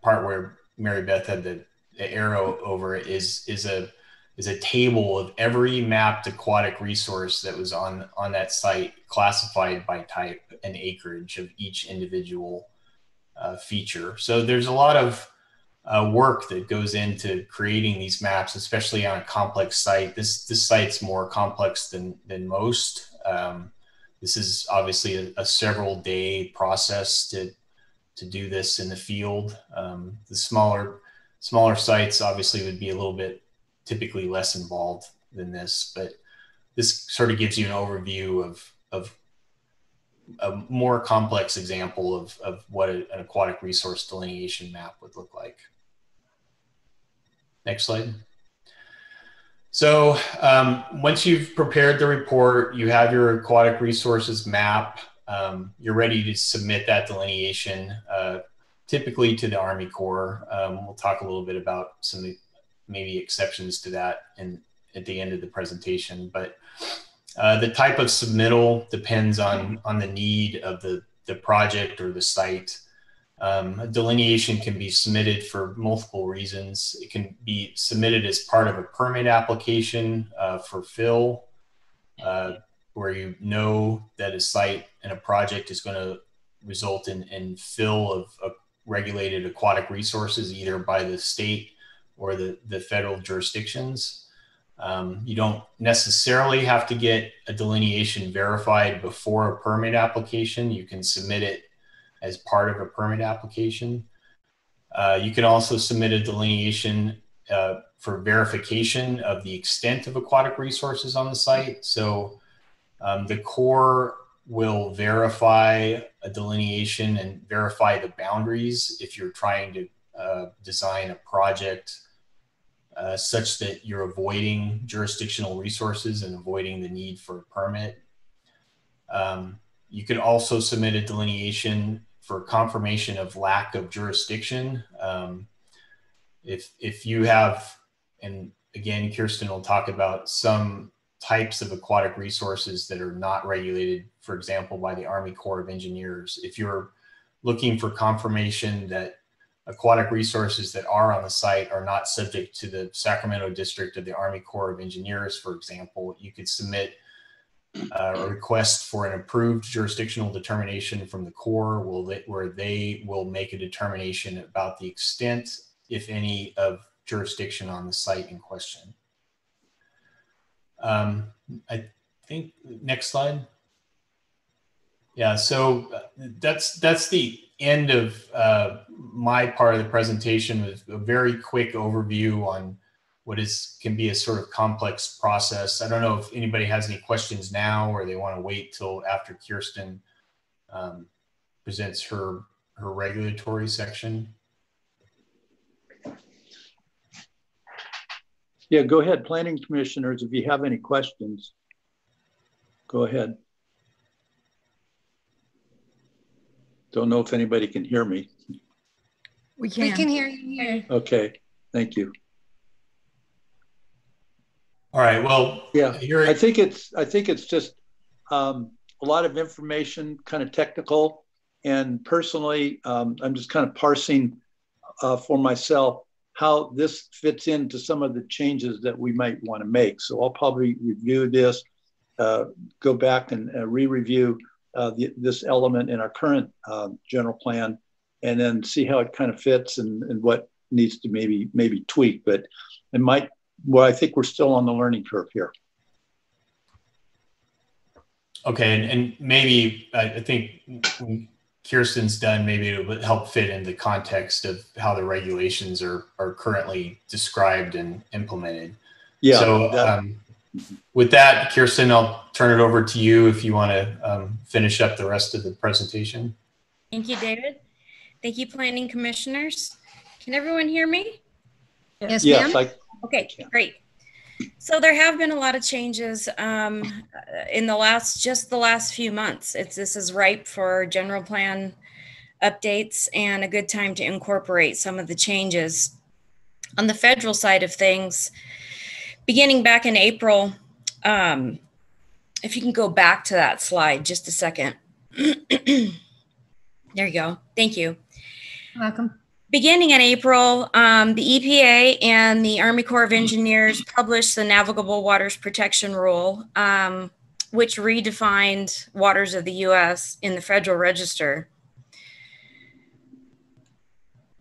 part where Mary Beth had the arrow over it is a table of every mapped aquatic resource that was on that site, classified by type and acreage of each individual feature. So there's a lot of work that goes into creating these maps, especially on a complex site. This site's more complex than most. This is obviously a several day process to do this in the field. The smaller sites obviously would be a little bit typically less involved than this, but this sort of gives you an overview of a more complex example of what an aquatic resource delineation map would look like. Next slide. So once you've prepared the report, you have your aquatic resources map, you're ready to submit that delineation, typically to the Army Corps. We'll talk a little bit about some maybe exceptions to that at the end of the presentation, but the type of submittal depends on the need of the project or the site. A delineation can be submitted for multiple reasons. It can be submitted as part of a permit application for fill, where you know that a site and a project is going to result in fill of regulated aquatic resources, either by the state or the federal jurisdictions. You don't necessarily have to get a delineation verified before a permit application. You can submit it as part of a permit application. You can also submit a delineation for verification of the extent of aquatic resources on the site. So the Corps will verify a delineation and verify the boundaries if you're trying to design a project such that you're avoiding jurisdictional resources and avoiding the need for a permit. You could also submit a delineation for confirmation of lack of jurisdiction. If you have, and again, Kirsten will talk about some types of aquatic resources that are not regulated, for example, by the Army Corps of Engineers. If you're looking for confirmation that aquatic resources that are on the site are not subject to the Sacramento district of the Army Corps of Engineers, for example, you could submit a request for an approved jurisdictional determination from the Corps, where they will make a determination about the extent, if any, of jurisdiction on the site in question. I think next slide. Yeah, so that's the end of my part of the presentation, with a very quick overview on what can be a sort of complex process. I don't know if anybody has any questions now, or they want to wait till after Kirsten presents her regulatory section. Yeah, go ahead, planning commissioners, if you have any questions, go ahead. Don't know if anybody can hear me. We can. We can hear you. Okay, thank you. All right. Well, yeah, I think it's just a lot of information, kind of technical, and personally, I'm just kind of parsing for myself how this fits into some of the changes that we might want to make. So I'll probably review this, go back and re-review this element in our current general plan, and then see how it kind of fits and what needs to maybe tweak. But it might. Well, I think we're still on the learning curve here. Okay, and maybe I think when Kirsten's done, maybe it would help fit in the context of how the regulations are currently described and implemented. Yeah. So with that, Kirsten, I'll turn it over to you if you want to finish up the rest of the presentation. Thank you, David. Thank you, Planning Commissioners. Can everyone hear me? Yes, yes, ma'am. Okay, great. So there have been a lot of changes in the last few months. This is ripe for general plan updates and a good time to incorporate some of the changes. On the federal side of things, beginning back in April, if you can go back to that slide just a second. There you go. Thank you. Welcome. Beginning in April, the EPA and the Army Corps of Engineers published the Navigable Waters Protection Rule, which redefined waters of the U.S. in the Federal Register.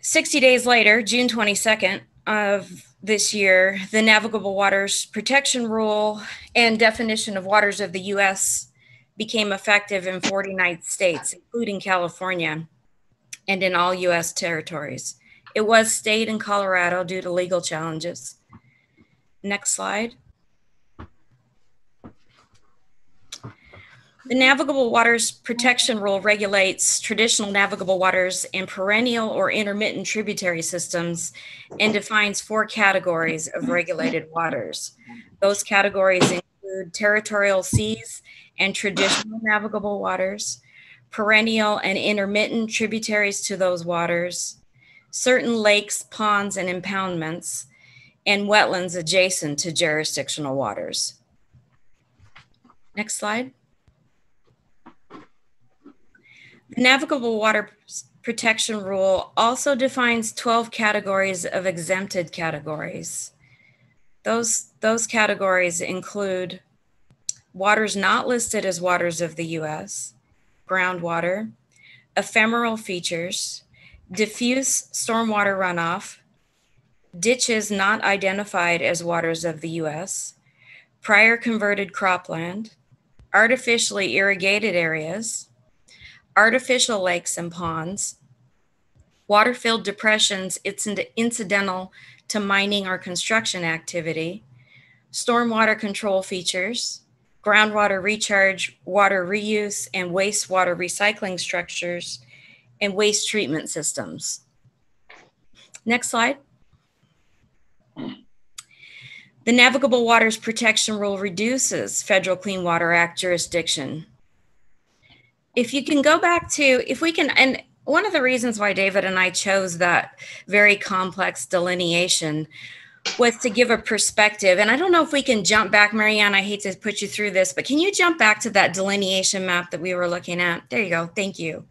60 days later, June 22nd of this year, the Navigable Waters Protection Rule and definition of waters of the U.S. became effective in 49 states, including California, and in all U.S. territories. It was stayed in Colorado due to legal challenges. Next slide. The Navigable Waters Protection Rule regulates traditional navigable waters and perennial or intermittent tributary systems and defines 4 categories of regulated waters. Those categories include territorial seas and traditional navigable waters, perennial and intermittent tributaries to those waters, certain lakes, ponds, and impoundments, and wetlands adjacent to jurisdictional waters. Next slide. The Navigable Water Protection Rule also defines 12 categories of exempted categories. Those categories include waters not listed as waters of the U.S., groundwater, ephemeral features, diffuse stormwater runoff, ditches not identified as waters of the U.S., prior converted cropland, artificially irrigated areas, artificial lakes and ponds, water-filled depressions incidental to mining or construction activity, stormwater control features, groundwater recharge, water reuse, and wastewater recycling structures, and waste treatment systems. Next slide. The Navigable Waters Protection Rule reduces Federal Clean Water Act jurisdiction. If you can go back to, if we can, and one of the reasons why David and I chose that very complex delineation was to give a perspective. And I don't know if we can jump back, Marianne, I hate to put you through this, but can you jump back to that delineation map that we were looking at? There you go, thank you.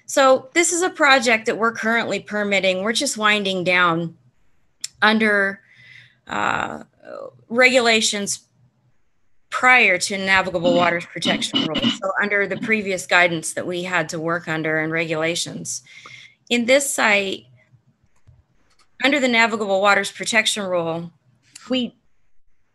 So this is a project that we're currently permitting. We're just winding down under regulations prior to Navigable Waters Protection Rule, so under the previous guidance that we had to work under and regulations. In this site, under the Navigable Waters Protection Rule, we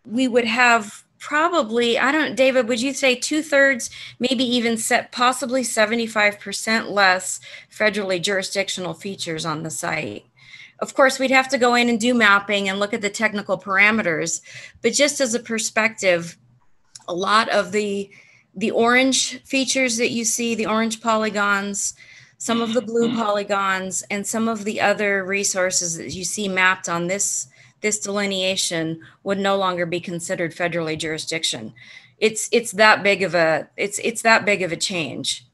would have probably, I don't, David, would you say 2/3, maybe even possibly 75% less federally jurisdictional features on the site? Of course, we'd have to go in and do mapping and look at the technical parameters, but just as a perspective, a lot of the orange features that you see, the orange polygons, some of the blue polygons, and some of the other resources that you see mapped on this delineation would no longer be considered federally jurisdiction. It's that big of a change.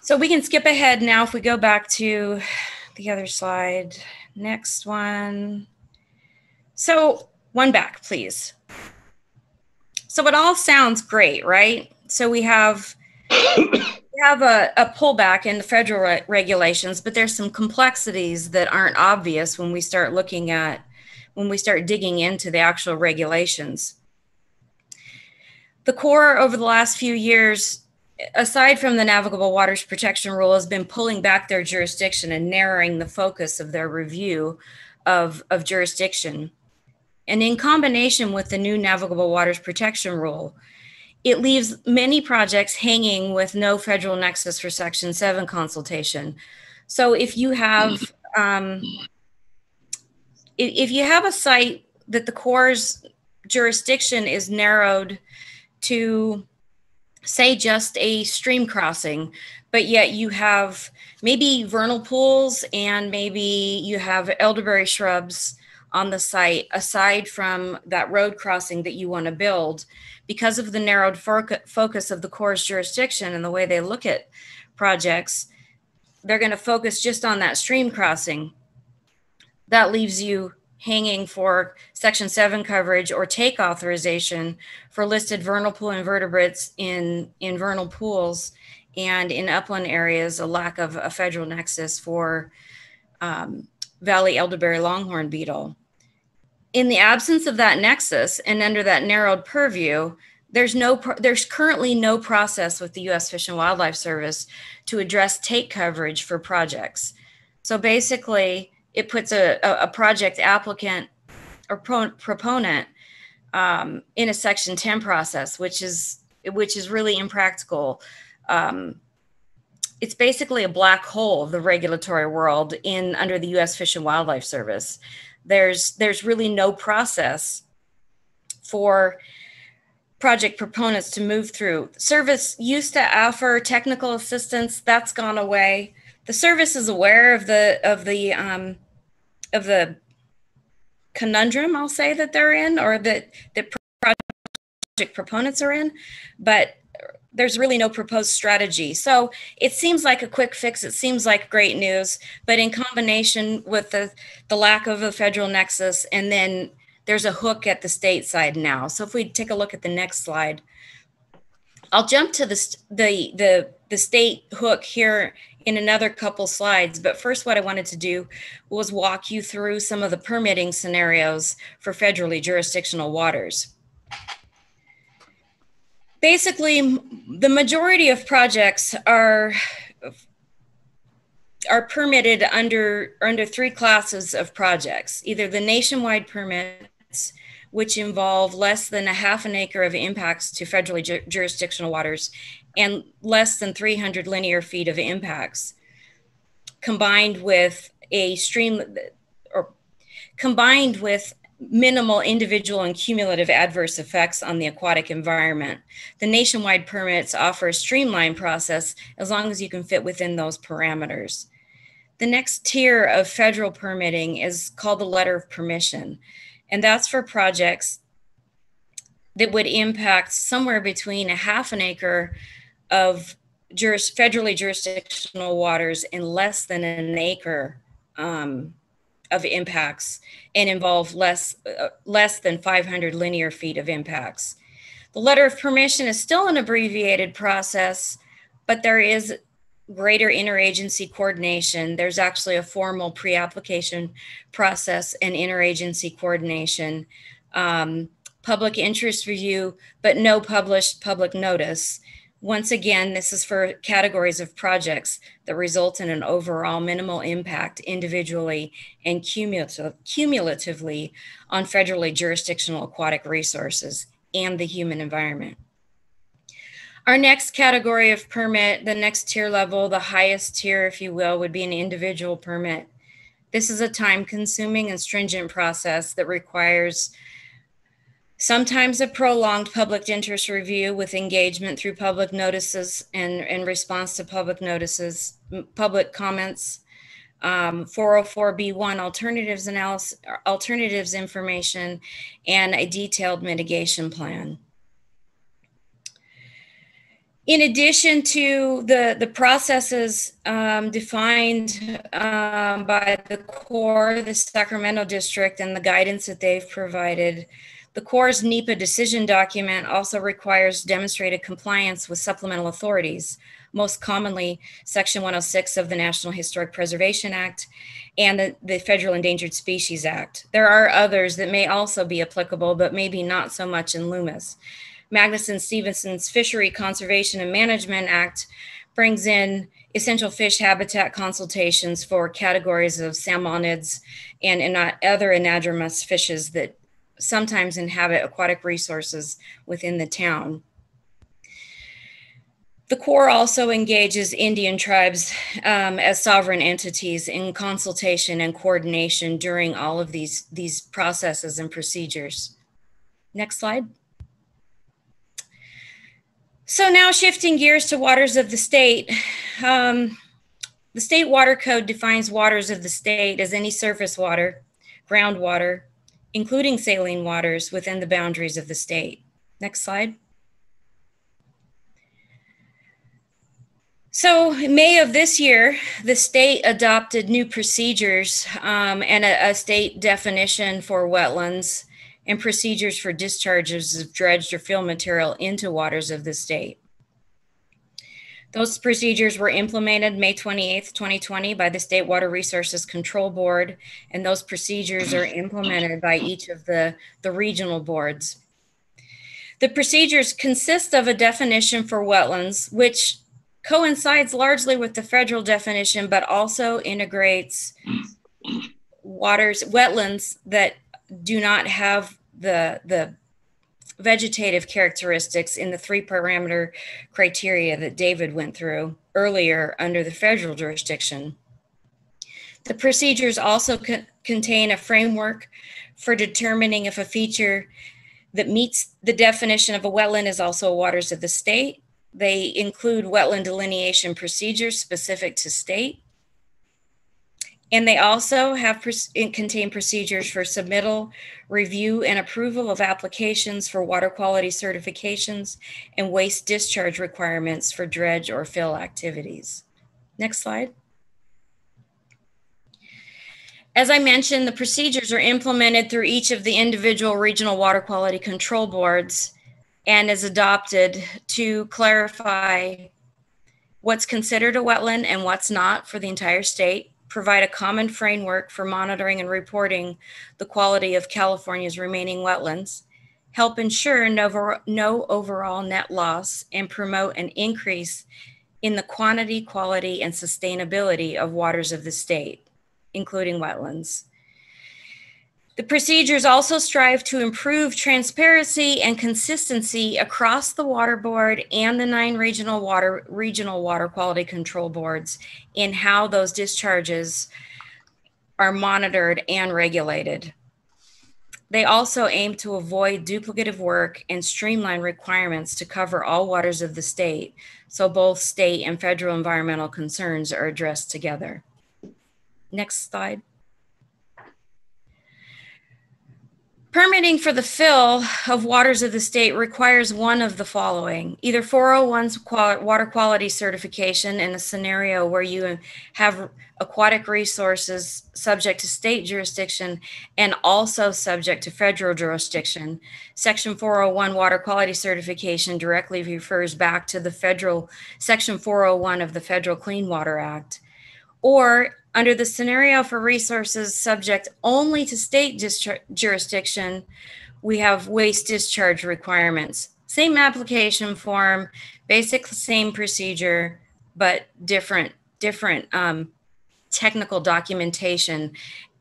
So we can skip ahead now if we go back to the other slide. Next one. So One back, please. So it all sounds great, right? So we have a pullback in the federal regulations, but there's some complexities that aren't obvious when we start digging into the actual regulations. The Corps over the last few years, aside from the Navigable Waters Protection Rule, has been pulling back their jurisdiction and narrowing the focus of their review of jurisdiction. And in combination with the new Navigable Waters Protection Rule, it leaves many projects hanging with no federal nexus for Section 7 consultation. So if you have a site that the Corps' jurisdiction is narrowed to, say, just a stream crossing, but yet you have maybe vernal pools and maybe you have elderberry shrubs on the site, aside from that road crossing that you want to build, because of the narrowed focus of the Corps' jurisdiction and the way they look at projects, they're going to focus just on that stream crossing. That leaves you hanging for Section 7 coverage or take authorization for listed vernal pool invertebrates in vernal pools, and in upland areas, a lack of a federal nexus for Valley elderberry longhorn beetle. In the absence of that nexus and under that narrowed purview, there's currently no process with the U.S. Fish and Wildlife Service to address take coverage for projects. So basically, it puts a project applicant or proponent in a Section 10 process, which is really impractical. It's basically a black hole of the regulatory world under the U.S. Fish and Wildlife Service. There's really no process for project proponents to move through. The service used to offer technical assistance. That's gone away. The service is aware of the conundrum, I'll say, that they're in, or that project proponents are in, but there's really no proposed strategy. So it seems like a quick fix. It seems like great news, but in combination with the lack of a federal nexus, and then there's a hook at the state side now. So if we take a look at the next slide, I'll jump to the state hook here in another couple slides. But first, what I wanted to do was walk you through some of the permitting scenarios for federally jurisdictional waters. Basically, the majority of projects are permitted under three classes of projects: either the nationwide permits, which involve less than a half an acre of impacts to federally jurisdictional waters and less than 300 linear feet of impacts, combined with minimal individual and cumulative adverse effects on the aquatic environment. The nationwide permits offer a streamlined process as long as you can fit within those parameters. The next tier of federal permitting is called the letter of permission, and that's for projects that would impact somewhere between a half an acre of federally jurisdictional waters and less than an acre of impacts, and involve less than 500 linear feet of impacts. The letter of permission is still an abbreviated process, but there is greater interagency coordination. There's actually a formal pre-application process and interagency coordination, public interest review, but no published public notice. Once again, this is for categories of projects that result in an overall minimal impact individually and cumulatively on federally jurisdictional aquatic resources and the human environment. Our next category of permit, the next tier level, the highest tier, if you will, would be an individual permit. This is a time-consuming and stringent process that requires sometimes a prolonged public interest review with engagement through public notices and response to public notices, public comments, 404B1 alternatives information, and a detailed mitigation plan. In addition to the processes defined by the Corps, the Sacramento District, and the guidance that they've provided, the Corps' NEPA decision document also requires demonstrated compliance with supplemental authorities, most commonly Section 106 of the National Historic Preservation Act and the Federal Endangered Species Act. There are others that may also be applicable, but maybe not so much in Loomis. Magnuson-Stevenson's Fishery Conservation and Management Act brings in essential fish habitat consultations for categories of salmonids and other anadromous fishes that sometimes inhabit aquatic resources within the town. The Corps also engages Indian tribes as sovereign entities in consultation and coordination during all of these processes and procedures. Next slide. So now shifting gears to waters of the state. The state water code defines waters of the state as any surface water, groundwater, including saline waters within the boundaries of the state. Next slide. So in May of this year, the state adopted new procedures and a state definition for wetlands and procedures for discharges of dredged or fill material into waters of the state. Those procedures were implemented May 28th, 2020 by the State Water Resources Control Board, and those procedures are implemented by each of the regional boards. The procedures consist of a definition for wetlands, which coincides largely with the federal definition, but also integrates wetlands that do not have the vegetative characteristics in the 3-parameter criteria that David went through earlier under the federal jurisdiction. The procedures also contain a framework for determining if a feature that meets the definition of a wetland is also waters of the state. They include wetland delineation procedures specific to state. And they also contain procedures for submittal, review, and approval of applications for water quality certifications and waste discharge requirements for dredge or fill activities. Next slide. As I mentioned, the procedures are implemented through each of the individual regional water quality control boards and is adopted to clarify what's considered a wetland and what's not for the entire state, provide a common framework for monitoring and reporting the quality of California's remaining wetlands, help ensure no overall net loss, and promote an increase in the quantity, quality, and sustainability of waters of the state, including wetlands. The procedures also strive to improve transparency and consistency across the water board and the 9 regional water quality control boards in how those discharges are monitored and regulated. They also aim to avoid duplicative work and streamline requirements to cover all waters of the state, so both state and federal environmental concerns are addressed together. Next slide. Permitting for the fill of waters of the state requires one of the following: either 401's water quality certification in a scenario where you have aquatic resources subject to state jurisdiction and also subject to federal jurisdiction. Section 401 water quality certification directly refers back to the federal Section 401 of the Federal Clean Water Act. Or under the scenario for resources subject only to state jurisdiction, we have waste discharge requirements. Same application form, basic same procedure, but different technical documentation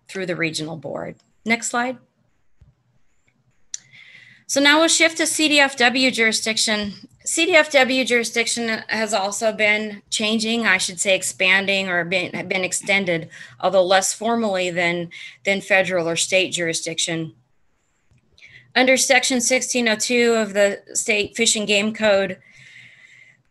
through the regional board. Next slide. So now we'll shift to CDFW jurisdiction. CDFW jurisdiction has also been changing, I should say expanding or been extended, although less formally than federal or state jurisdiction. Under Section 1602 of the State Fish and Game Code,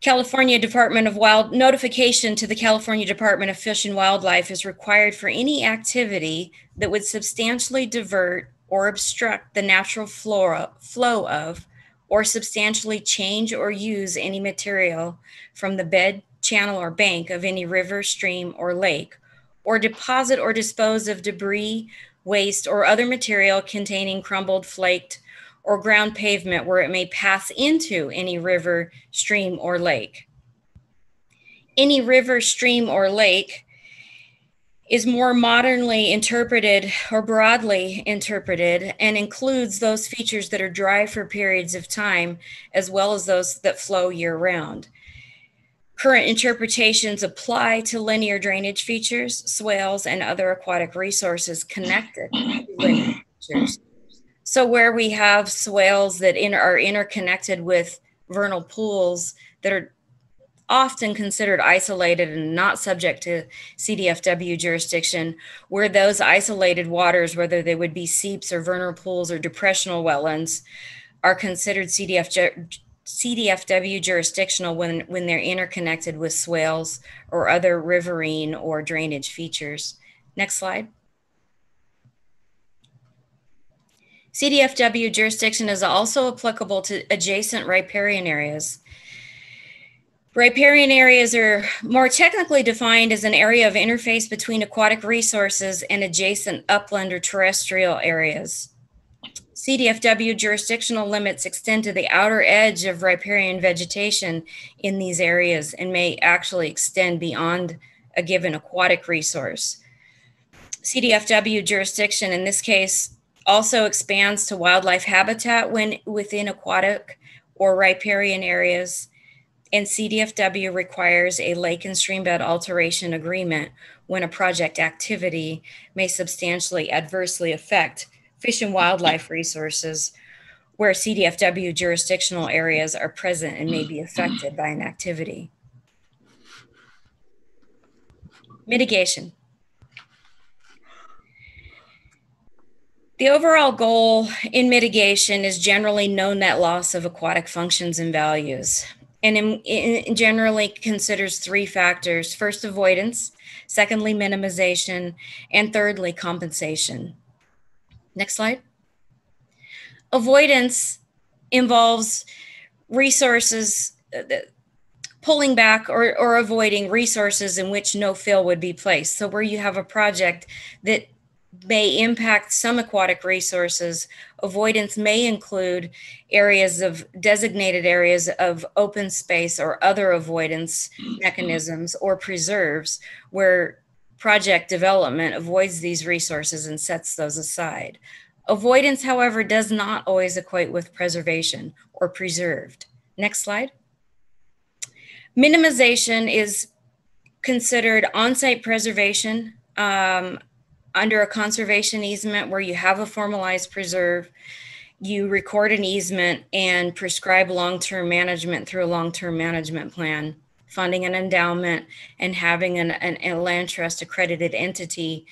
California Department of notification to the California Department of Fish and Wildlife is required for any activity that would substantially divert or obstruct the natural flow of or substantially change or use any material from the bed, channel, or bank of any river, stream, or lake, or deposit or dispose of debris, waste, or other material containing crumbled, flaked, or ground pavement where it may pass into any river, stream, or lake. Any river, stream, or lake is more modernly interpreted or broadly interpreted and includes those features that are dry for periods of time, as well as those that flow year-round. Current interpretations apply to linear drainage features, swales, and other aquatic resources connected to linear features. So where we have swales that are interconnected with vernal pools that are often considered isolated and not subject to CDFW jurisdiction, where those isolated waters, whether they would be seeps or vernal pools or depressional wetlands, are considered CDFW jurisdictional when they're interconnected with swales or other riverine or drainage features. Next slide. CDFW jurisdiction is also applicable to adjacent riparian areas. Riparian areas are more technically defined as an area of interface between aquatic resources and adjacent upland or terrestrial areas. CDFW jurisdictional limits extend to the outer edge of riparian vegetation in these areas and may actually extend beyond a given aquatic resource. CDFW jurisdiction in this case also expands to wildlife habitat when within aquatic or riparian areas, and CDFW requires a lake and streambed alteration agreement when a project activity may substantially adversely affect fish and wildlife resources where CDFW jurisdictional areas are present and may be affected by an activity. Mitigation. The overall goal in mitigation is generally no net loss of aquatic functions and values, and generally considers three factors: first, avoidance; secondly, minimization; and thirdly, compensation. Next slide. Avoidance involves resources, pulling back or avoiding resources in which no fill would be placed. So where you have a project that may impact some aquatic resources, avoidance may include designated areas of open space or other avoidance mechanisms or preserves where project development avoids these resources and sets those aside. Avoidance, however, does not always equate with preservation or preserved. Next slide. Minimization is considered on-site preservation under a conservation easement where you have a formalized preserve, you record an easement and prescribe long-term management through a long-term management plan, funding an endowment, and having a land trust accredited entity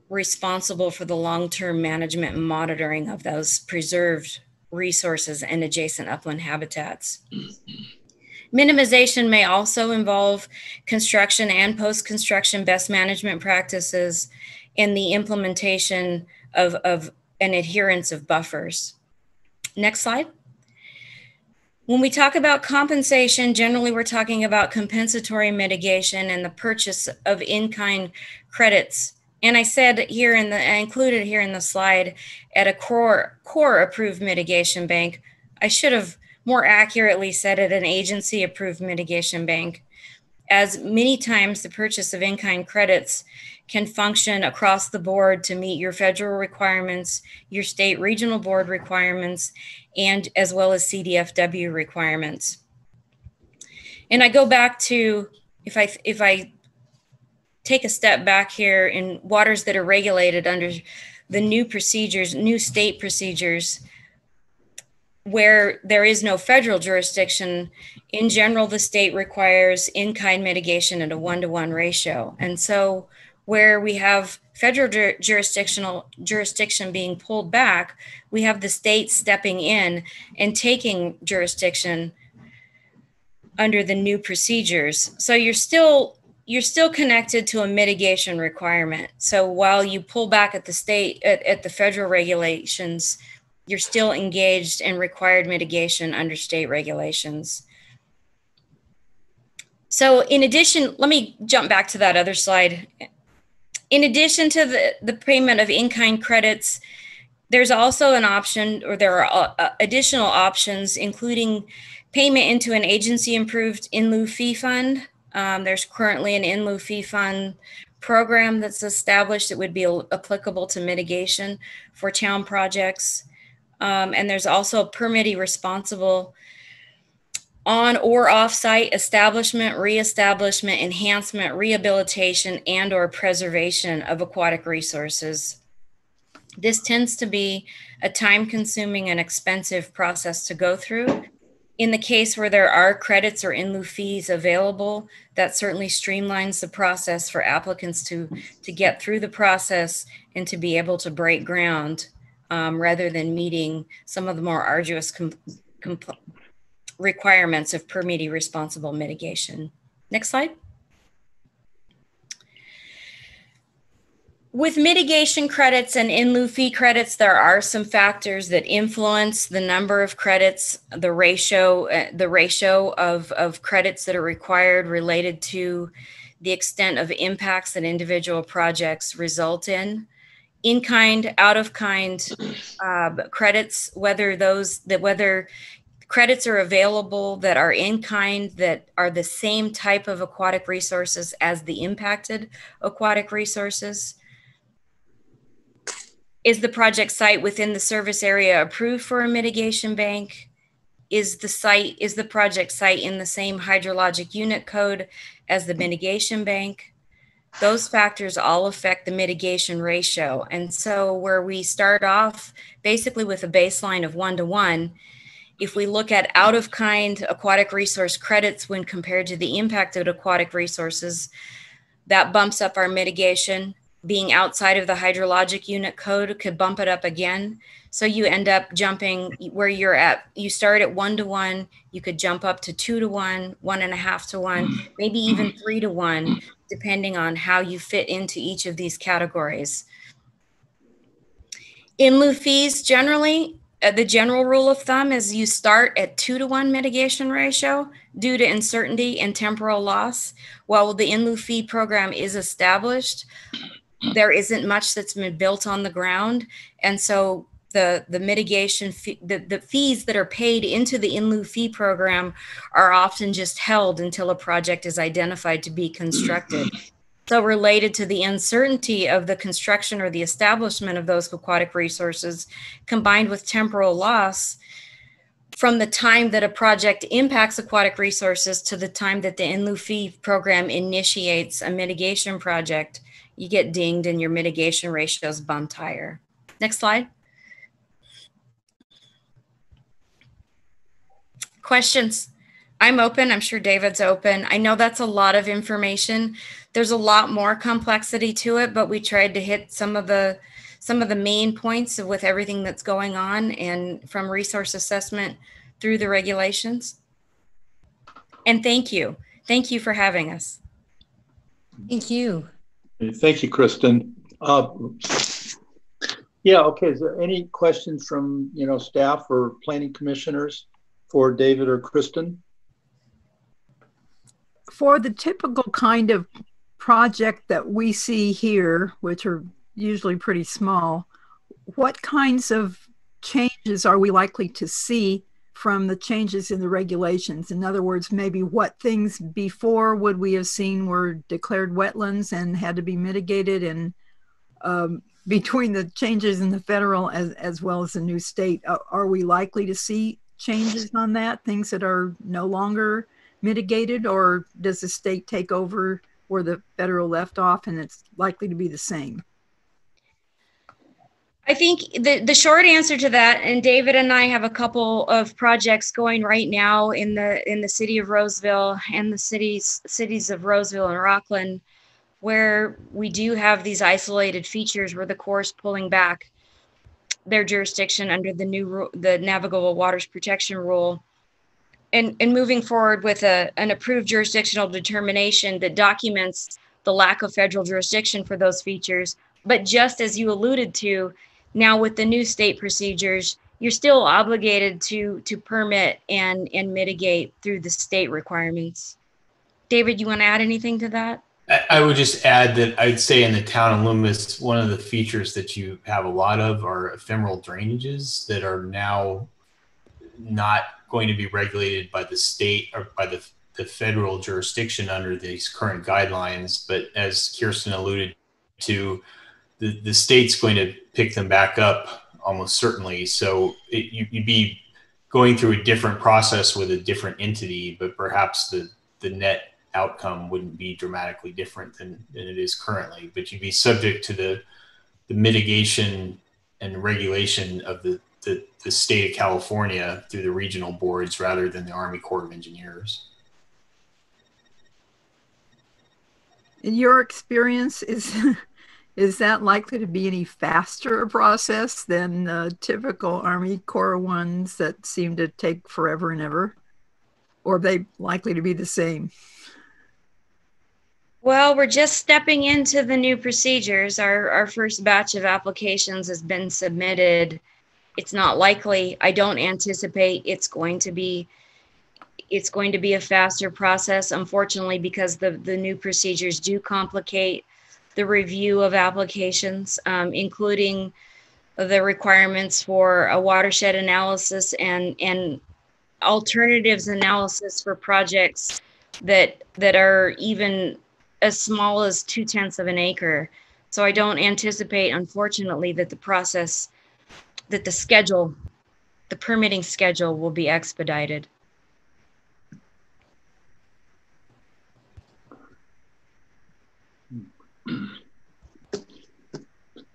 responsible for the long-term management and monitoring of those preserved resources and adjacent upland habitats. Minimization may also involve construction and post-construction best management practices and the implementation of an adherence of buffers. Next slide. When we talk about compensation, generally we're talking about compensatory mitigation and the purchase of in-kind credits. And I said here I included here in the slide at a core approved mitigation bank. I should have more accurately said at an agency approved mitigation bank, as many times the purchase of in-kind credits can function across the board to meet your federal requirements, your state regional board requirements, and as well as CDFW requirements. And I go back to, if I take a step back here in waters that are regulated under the new procedures, new state procedures, where there is no federal jurisdiction, in general, the state requires in-kind mitigation at a 1-to-1 ratio. And so where we have federal jurisdiction being pulled back, we have the state stepping in and taking jurisdiction under the new procedures. So you're still connected to a mitigation requirement. So while you pull back at the state, at the federal regulations, you're still engaged in required mitigation under state regulations. So in addition, let me jump back to that other slide. In addition to the payment of in-kind credits, there's also an option, or there are additional options, including payment into an agency-approved in lieu fee fund. There's currently an in lieu fee fund program that's established that would be applicable to mitigation for town projects. And there's also a permittee responsible on or off-site establishment, reestablishment, enhancement, rehabilitation, and or preservation of aquatic resources. This tends to be a time-consuming and expensive process to go through. In the case where there are credits or in lieu fees available, that certainly streamlines the process for applicants to get through the process and to be able to break ground rather than meeting some of the more arduous requirements of permittee responsible mitigation. Next slide. With mitigation credits and in lieu fee credits, there are some factors that influence the number of credits, the ratio of credits that are required related to the extent of impacts that individual projects result in. In-kind, out-of-kind credits, whether credits are available that are in kind, that are the same type of aquatic resources as the impacted aquatic resources. Is the project site within the service area approved for a mitigation bank? Is the project site in the same hydrologic unit code as the mitigation bank? Those factors all affect the mitigation ratio. And so where we start off basically with a baseline of 1-to-1, if we look at out-of-kind aquatic resource credits when compared to the impacted aquatic resources, that bumps up our mitigation. Being outside of the hydrologic unit code could bump it up again. So you end up jumping where you're at. You start at 1-to-1, you could jump up to 2-to-1, 1.5-to-1, maybe even 3-to-1, depending on how you fit into each of these categories. In lieu fees, generally, the general rule of thumb is you start at 2-to-1 mitigation ratio due to uncertainty and temporal loss. While the in lieu fee program is established, there isn't much that's been built on the ground. And so the mitigation fee, the fees that are paid into the in lieu fee program are often just held until a project is identified to be constructed. So related to the uncertainty of the construction or the establishment of those aquatic resources, combined with temporal loss, from the time that a project impacts aquatic resources to the time that the in lieu fee program initiates a mitigation project, you get dinged and your mitigation ratios bumped higher. Next slide. Questions? I'm open. I'm sure David's open. I know that's a lot of information. There's a lot more complexity to it, but we tried to hit some of the main points with everything that's going on, and from resource assessment through the regulations. And thank you. Thank you for having us. Thank you. Thank you, Kristen. Yeah, okay. Is there any questions from staff or planning commissioners for David or Kristen? For the typical kind of project that we see here, which are usually pretty small, what kinds of changes are we likely to see from the changes in the regulations? In other words, maybe what things before would we have seen were declared wetlands and had to be mitigated, and between the changes in the federal as well as the new state, are we likely to see changes on that, things that are no longer mitigated, or does the state take over where the federal left off and it's likely to be the same? I think the short answer to that, and David and I have a couple of projects going right now in the city of Roseville and the cities of Roseville and Rockland, where we do have these isolated features where the Corps is pulling back their jurisdiction under the Navigable Waters Protection Rule, and moving forward with an approved jurisdictional determination that documents the lack of federal jurisdiction for those features. But just as you alluded to, now with the new state procedures, you're still obligated to permit and mitigate through the state requirements. David, you want to add anything to that? I would just add that I'd say in the town of Loomis, one of the features that you have a lot of are ephemeral drainages that are now not going to be regulated by the state or by the federal jurisdiction under these current guidelines. But as Kirsten alluded to, the state's going to pick them back up almost certainly. So you'd be going through a different process with a different entity, but perhaps the net outcome wouldn't be dramatically different than it is currently. But you'd be subject to the mitigation and regulation of the state of California through the regional boards rather than the Army Corps of Engineers. In your experience, is that likely to be any faster a process than the typical Army Corps ones that seem to take forever and ever? Or are they likely to be the same? Well, we're just stepping into the new procedures. Our first batch of applications has been submitted. It's not likely. I don't anticipate it's going to be a faster process, unfortunately, because the new procedures do complicate the review of applications, including the requirements for a watershed analysis and alternatives analysis for projects that are even as small as 0.2 of an acre. So I don't anticipate, unfortunately, that the process, that the permitting schedule will be expedited.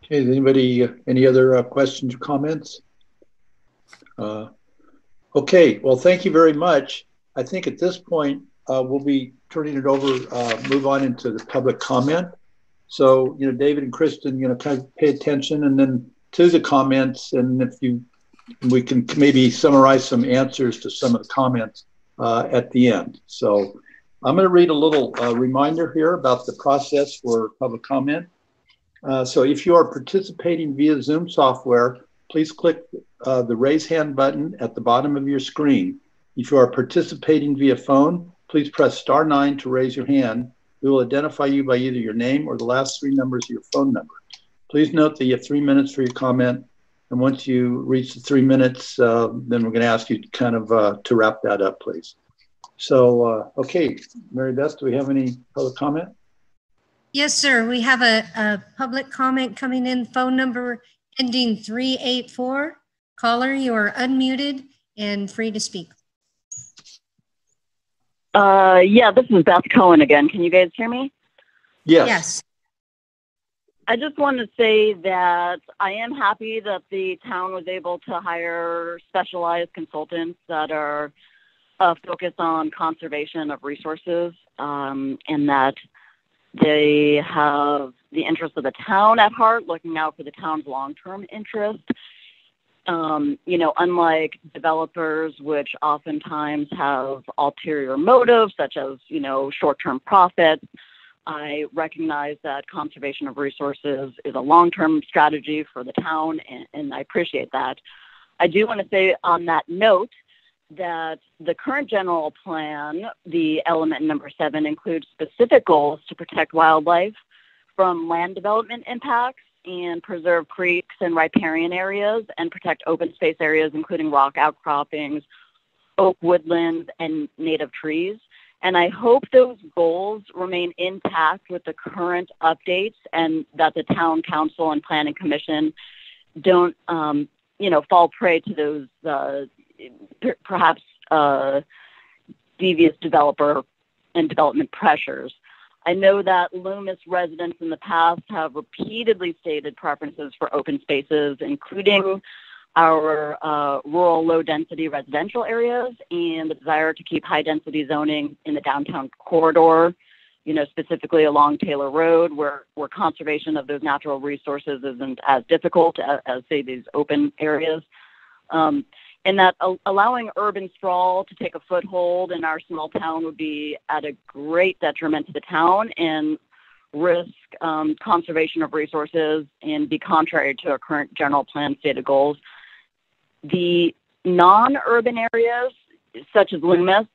Okay, is anybody, any other questions or comments? Okay, well, thank you very much. I think at this point, we'll be turning it over, move on into the public comment. So, David and Kristen, kind of pay attention and then to the comments. And if we can maybe summarize some answers to some of the comments at the end. So I'm going to read a little reminder here about the process for public comment. So if you are participating via Zoom software, please click the raise hand button at the bottom of your screen. If you are participating via phone, please press *9 to raise your hand. We will identify you by either your name or the last 3 numbers of your phone number. Please note that you have 3 minutes for your comment. And once you reach the 3 minutes, then we're going to ask you to kind of to wrap that up, please. So, okay, Mary Beth, do we have any public comment? Yes, sir. We have a public comment coming in, phone number ending 384. Caller, you are unmuted and free to speak. Yeah, this is Beth Cohen again. Can you guys hear me? Yes. Yes. I just want to say that I am happy that the town was able to hire specialized consultants that are focused on conservation of resources, and that they have the interest of the town at heart, looking out for the town's long-term interest. Unlike developers, which oftentimes have ulterior motives, such as, short-term profits, I recognize that conservation of resources is a long-term strategy for the town, and I appreciate that. I do want to say on that note that the current general plan, the element number 7, includes specific goals to protect wildlife from land development impacts and preserve creeks and riparian areas and protect open space areas, including rock outcroppings, oak woodlands, and native trees. And I hope those goals remain intact with the current updates, and that the town council and planning commission don't, fall prey to those perhaps devious developer and development pressures. I know that Loomis residents in the past have repeatedly stated preferences for open spaces, including our rural low-density residential areas and the desire to keep high-density zoning in the downtown corridor, specifically along Taylor Road, where conservation of those natural resources isn't as difficult as say, these open areas. And that allowing urban sprawl to take a foothold in our small town would be at a great detriment to the town and risk conservation of resources and be contrary to our current general plan stated goals. The non-urban areas, such as Loomis,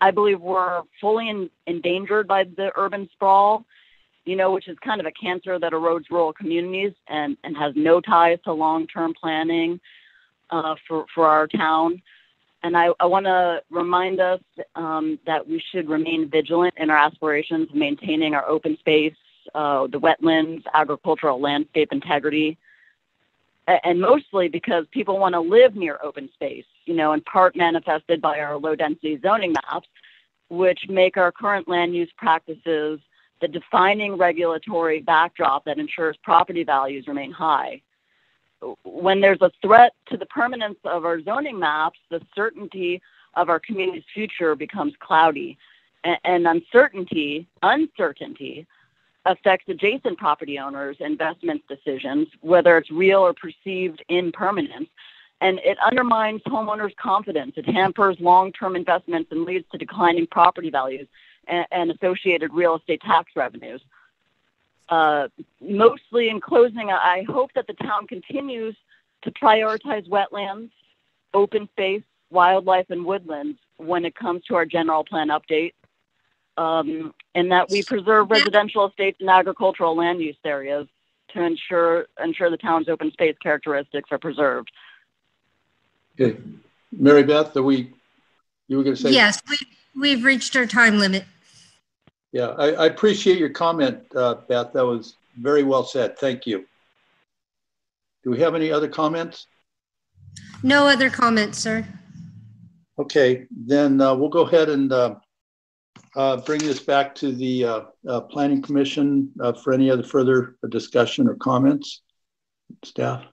I believe were fully endangered by the urban sprawl, you know, which is kind of a cancer that erodes rural communities and has no ties to long-term planning for our town. And I want to remind us that we should remain vigilant in our aspirations of maintaining our open space, the wetlands, agricultural landscape integrity, and mostly because people want to live near open space, you know, in part manifested by our low-density zoning maps, which make our current land use practices the defining regulatory backdrop that ensures property values remain high. When there's a threat to the permanence of our zoning maps, the certainty of our community's future becomes cloudy. And uncertainty affects adjacent property owners' investment decisions, whether it's real or perceived impermanence, and it undermines homeowners' confidence. It hampers long-term investments and leads to declining property values and associated real estate tax revenues. Mostly in closing, I hope that the town continues to prioritize wetlands, open space, wildlife, and woodlands when it comes to our general plan update, and that we preserve residential estates and agricultural land use areas to ensure the town's open space characteristics are preserved. Okay, Mary Beth, you were going to say? Yes, we've reached our time limit. Yeah, I appreciate your comment, Beth. That was very well said. Thank you. Do we have any other comments? No other comments, sir. Okay, then we'll go ahead and bring this back to the Planning Commission for any other further discussion or comments, staff.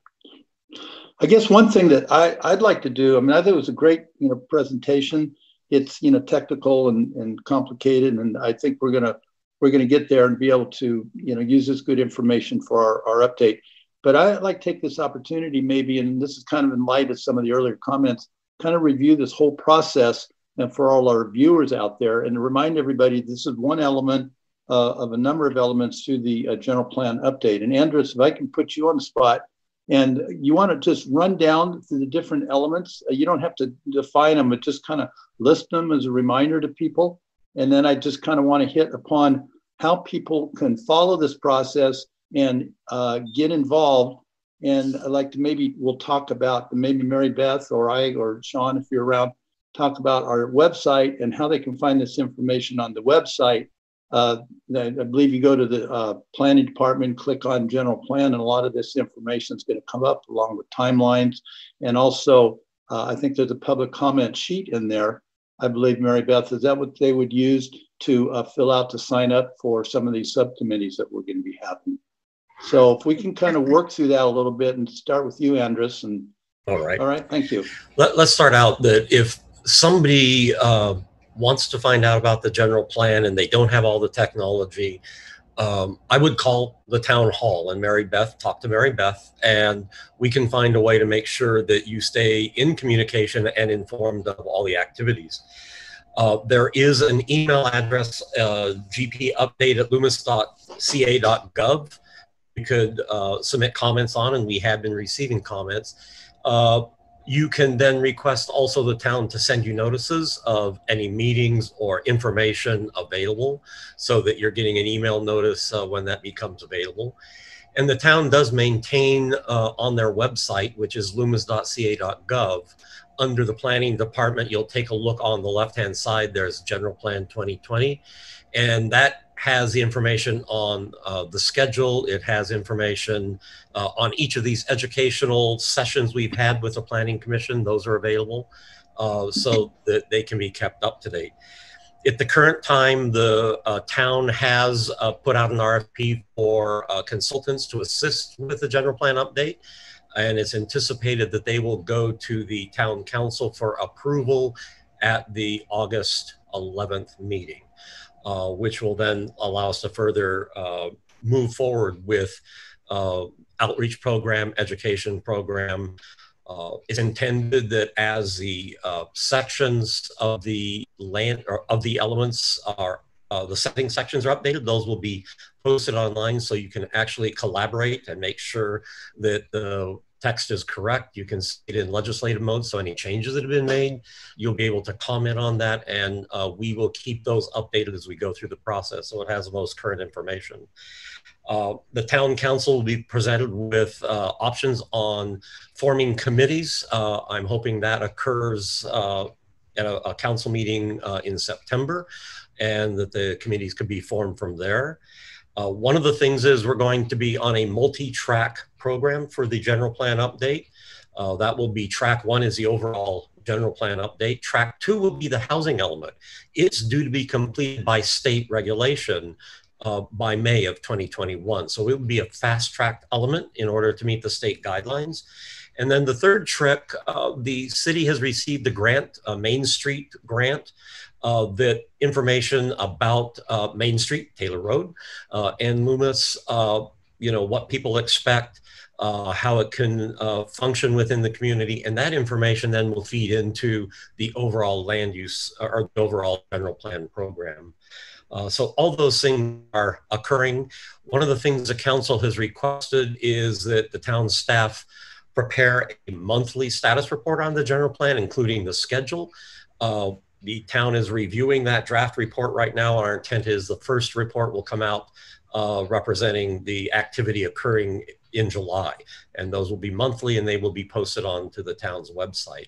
I guess one thing that I'd like to do, I mean, I think it was a great, presentation. It's, technical and complicated, and I think we're gonna get there and be able to, use this good information for our update. But I'd like to take this opportunity maybe, and this is kind of in light of some of the earlier comments, kind of review this whole process and for all our viewers out there, and to remind everybody this is one element of a number of elements to the general plan update. And Andres, if I can put you on the spot, and you want to just run down through the different elements. You don't have to define them, but just kind of list them as a reminder to people. And then I just kind of want to hit upon how people can follow this process and get involved. And I'd like to we'll talk about, maybe Mary Beth or I or Sean, if you're around, talk about our website and how they can find this information on the website. I believe you go to the planning department, click on general plan, and a lot of this information is going to come up along with timelines. And also, I think there's a public comment sheet in there. I believe, Mary Beth, is that what they would use to fill out to sign up for some of these subcommittees that we're going to be having? So if we can kind of work through that a little bit and start with you, Andres. And all right, thank you. Let's start out that if somebody wants to find out about the general plan and they don't have all the technology, I would call the town hall and talk to Mary Beth, and we can find a way to make sure that you stay in communication and informed of all the activities. There is an email address, gpupdate@loomis.ca.gov. You could submit comments on, and we have been receiving comments. You can then request also the town to send you notices of any meetings or information available so that you're getting an email notice when that becomes available. And the town does maintain on their website, which is loomis.ca.gov, under the planning department, you'll take a look on the left-hand side, there's General Plan 2020, and that has the information on the schedule. It has information on each of these educational sessions we've had with the Planning Commission. Those are available so that they can be kept up to date. At the current time, the town has put out an RFP for consultants to assist with the general plan update. And it's anticipated that they will go to the town council for approval at the August 11th meeting. Which will then allow us to further move forward with outreach program, education program. It's intended that as the sections of the land or of the elements are, the setting sections are updated, those will be posted online so you can actually collaborate and make sure that the text is correct, you can see it in legislative mode. So any changes that have been made, you'll be able to comment on that, and we will keep those updated as we go through the process, so it has the most current information. The town council will be presented with options on forming committees. I'm hoping that occurs at a council meeting in September, and that the committees could be formed from there. One of the things is we're going to be on a multi-track program for the general plan update. That will be track 1 is the overall general plan update. Track 2 will be the housing element. It's due to be completed by state regulation by May of 2021. So it will be a fast-tracked element in order to meet the state guidelines. And then the third trick, the city has received a grant, a Main Street grant, that information about Main Street, Taylor Road, and Loomis, what people expect, how it can function within the community, and that information then will feed into the overall land use or the overall general plan program. So all those things are occurring. One of the things the council has requested is that the town staff prepare a monthly status report on the general plan, including the schedule. The town is reviewing that draft report right now. Our intent is the first report will come out representing the activity occurring in July. And those will be monthly, and they will be posted onto the town's website.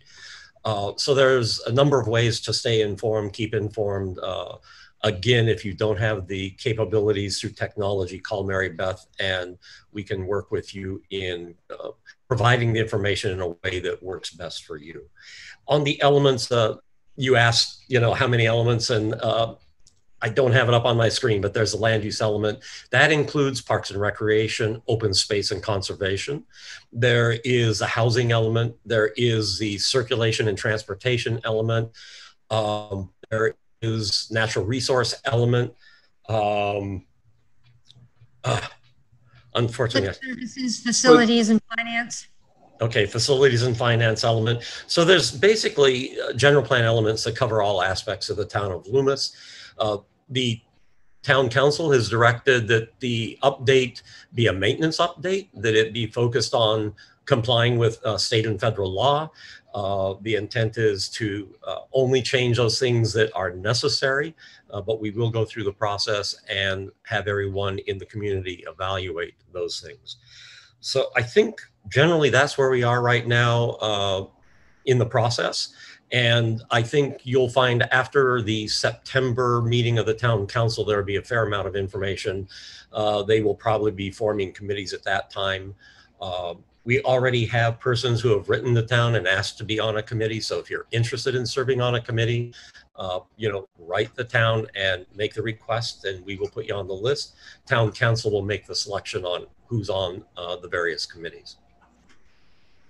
So there's a number of ways to stay informed, keep informed. Again, if you don't have the capabilities through technology, call Mary Beth, and we can work with you in providing the information in a way that works best for you. On the elements, you asked, how many elements, and I don't have it up on my screen, but there's a land use element. That includes parks and recreation, open space and conservation. There is a housing element. There is the circulation and transportation element. There is natural resource element. Unfortunately. Services, facilities, and finance. Okay, facilities and finance element. So there's basically general plan elements that cover all aspects of the town of Loomis. The town council has directed that the update be a maintenance update, that it be focused on complying with state and federal law. The intent is to only change those things that are necessary, but we will go through the process and have everyone in the community evaluate those things. So I think generally that's where we are right now in the process. And I think you'll find after the September meeting of the town council, there'll be a fair amount of information. They will probably be forming committees at that time. We already have persons who have written the town and asked to be on a committee. So if you're interested in serving on a committee, write the town and make the request, and we will put you on the list. Town council will make the selection on who's on the various committees.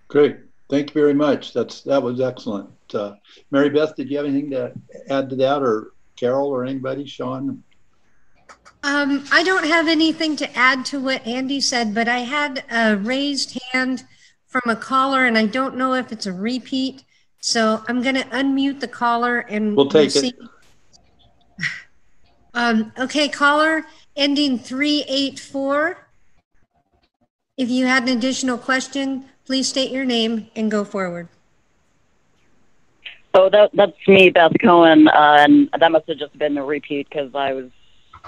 Great. Thank you very much. That was excellent. Mary Beth, did you have anything to add to that, or Carol, or anybody, Sean? I don't have anything to add to what Andy said, but I had a raised hand from a caller, and I don't know if it's a repeat. So I'm going to unmute the caller, and we'll take it. Okay, caller ending 384. If you had an additional question, please state your name and go forward. Oh, that's me, Beth Cohen, and that must have just been a repeat because I was